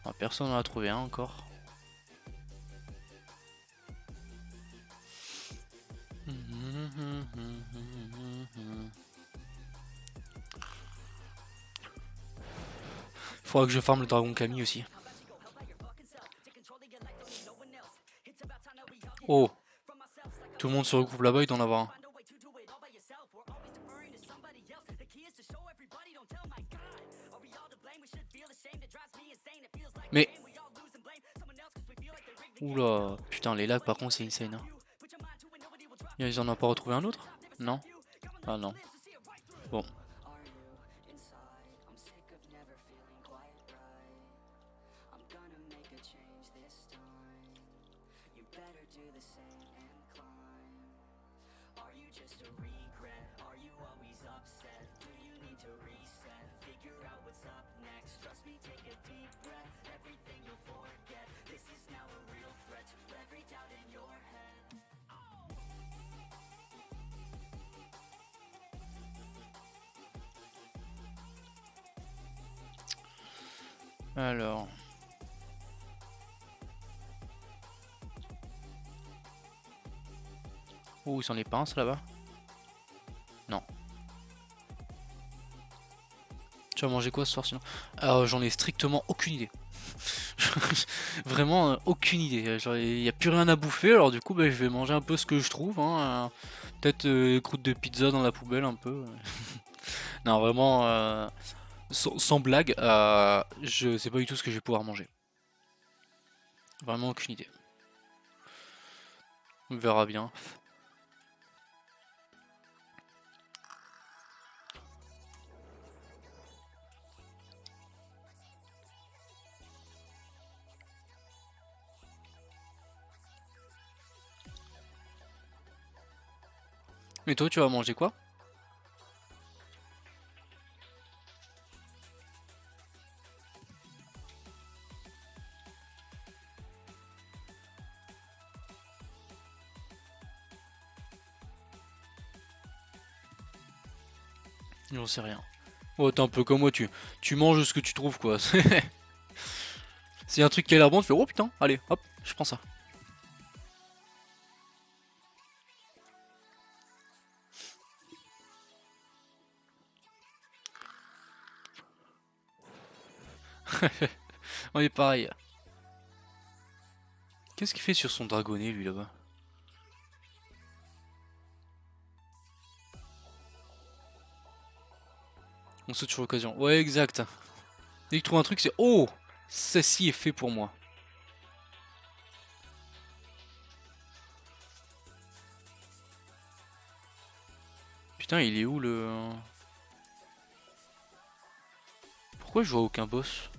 Ah, personne n'en a trouvé un encore. Faudra que je farme le dragon Camille aussi. Oh, tout le monde se regroupe là-bas, il doit en avoir un. Mais... Oula, putain, les lags par contre c'est insane. Hein. Ils en ont pas retrouvé un autre? Non? Ah non. Bon. Alors. Oh, il s'en est pas un, ça là-bas? Non. Tu vas manger quoi ce soir sinon? Alors, j'en ai strictement aucune idée. Vraiment aucune idée. Il n'y a plus rien à bouffer, alors du coup, bah, je vais manger un peu ce que je trouve. Hein. Peut-être croûte de pizza dans la poubelle un peu. Non, vraiment, sans blague, je sais pas du tout ce que je vais pouvoir manger. Vraiment aucune idée. On verra bien. Et toi, tu vas manger quoi? J'en sais rien. Oh, t'es un peu comme moi, tu manges ce que tu trouves quoi. C'est un truc qui a l'air bon, tu fais oh putain, allez, hop, je prends ça. On est pareil. Qu'est-ce qu'il fait sur son dragonnet lui là-bas? On saute sur l'occasion. Ouais, exact. Dès qu'il trouve un truc, c'est oh, ceci est fait pour moi. Putain, il est où le... Pourquoi je vois aucun boss?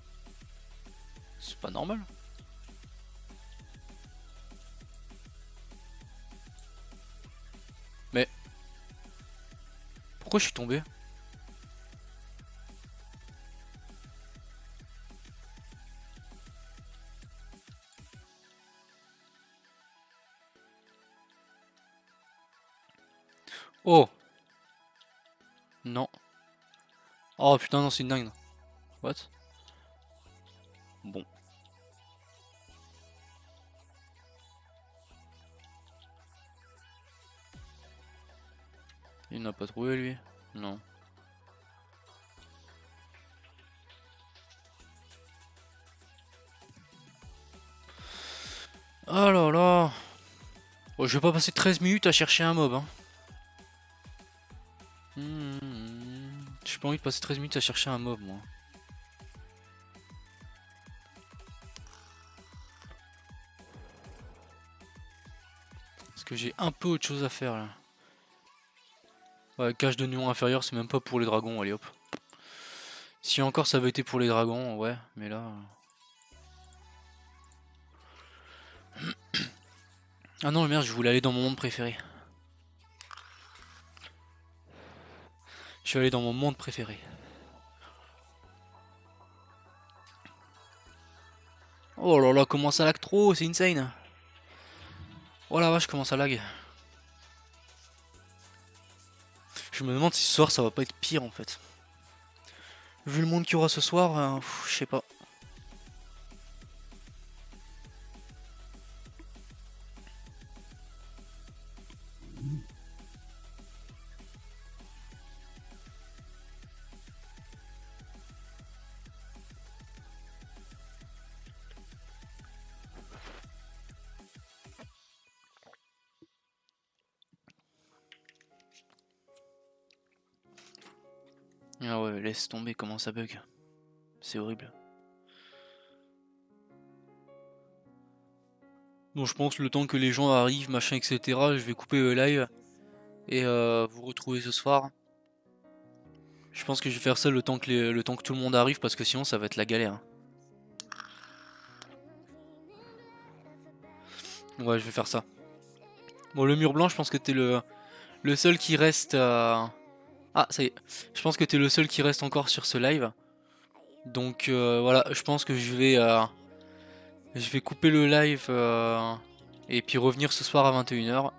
C'est pas normal. Mais... Pourquoi je suis tombé? Oh! Non. Oh putain, non, c'est une dingue. What? Bon. Il n'a pas trouvé lui? Non. Oh là là. Oh, je vais pas passer 13 minutes à chercher un mob. Hein. J'ai pas envie de passer 13 minutes à chercher un mob moi. Parce que j'ai un peu autre chose à faire là. Ouais, cache de niveau inférieur, c'est même pas pour les dragons, allez hop. Si encore ça avait été pour les dragons, ouais, mais là... Ah non, merde, je voulais aller dans mon monde préféré. Je suis allé dans mon monde préféré. Oh là là, comment ça lag trop, c'est insane. Oh la vache, comment ça lag. Je me demande si ce soir ça va pas être pire en fait. Vu le monde qu'il y aura ce soir, je sais pas. Ah ouais, laisse tomber comment ça bug. C'est horrible. Bon, je pense le temps que les gens arrivent, machin, etc. Je vais couper le live et vous retrouver ce soir. Je pense que je vais faire ça le temps que tout le monde arrive parce que sinon ça va être la galère. Ouais, je vais faire ça. Bon, le mur blanc, je pense que t'es le seul qui reste. Ah, ça y est. Je pense que t'es le seul qui reste encore sur ce live. Donc voilà, je pense que je vais couper le live et puis revenir ce soir à 21 h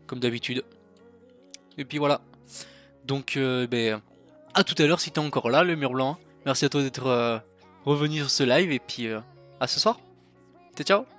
comme d'habitude. Et puis voilà. Donc ben, à tout à l'heure si t'es encore là, le mur blanc. Merci à toi revenir sur ce live et puis à ce soir. Ciao ciao.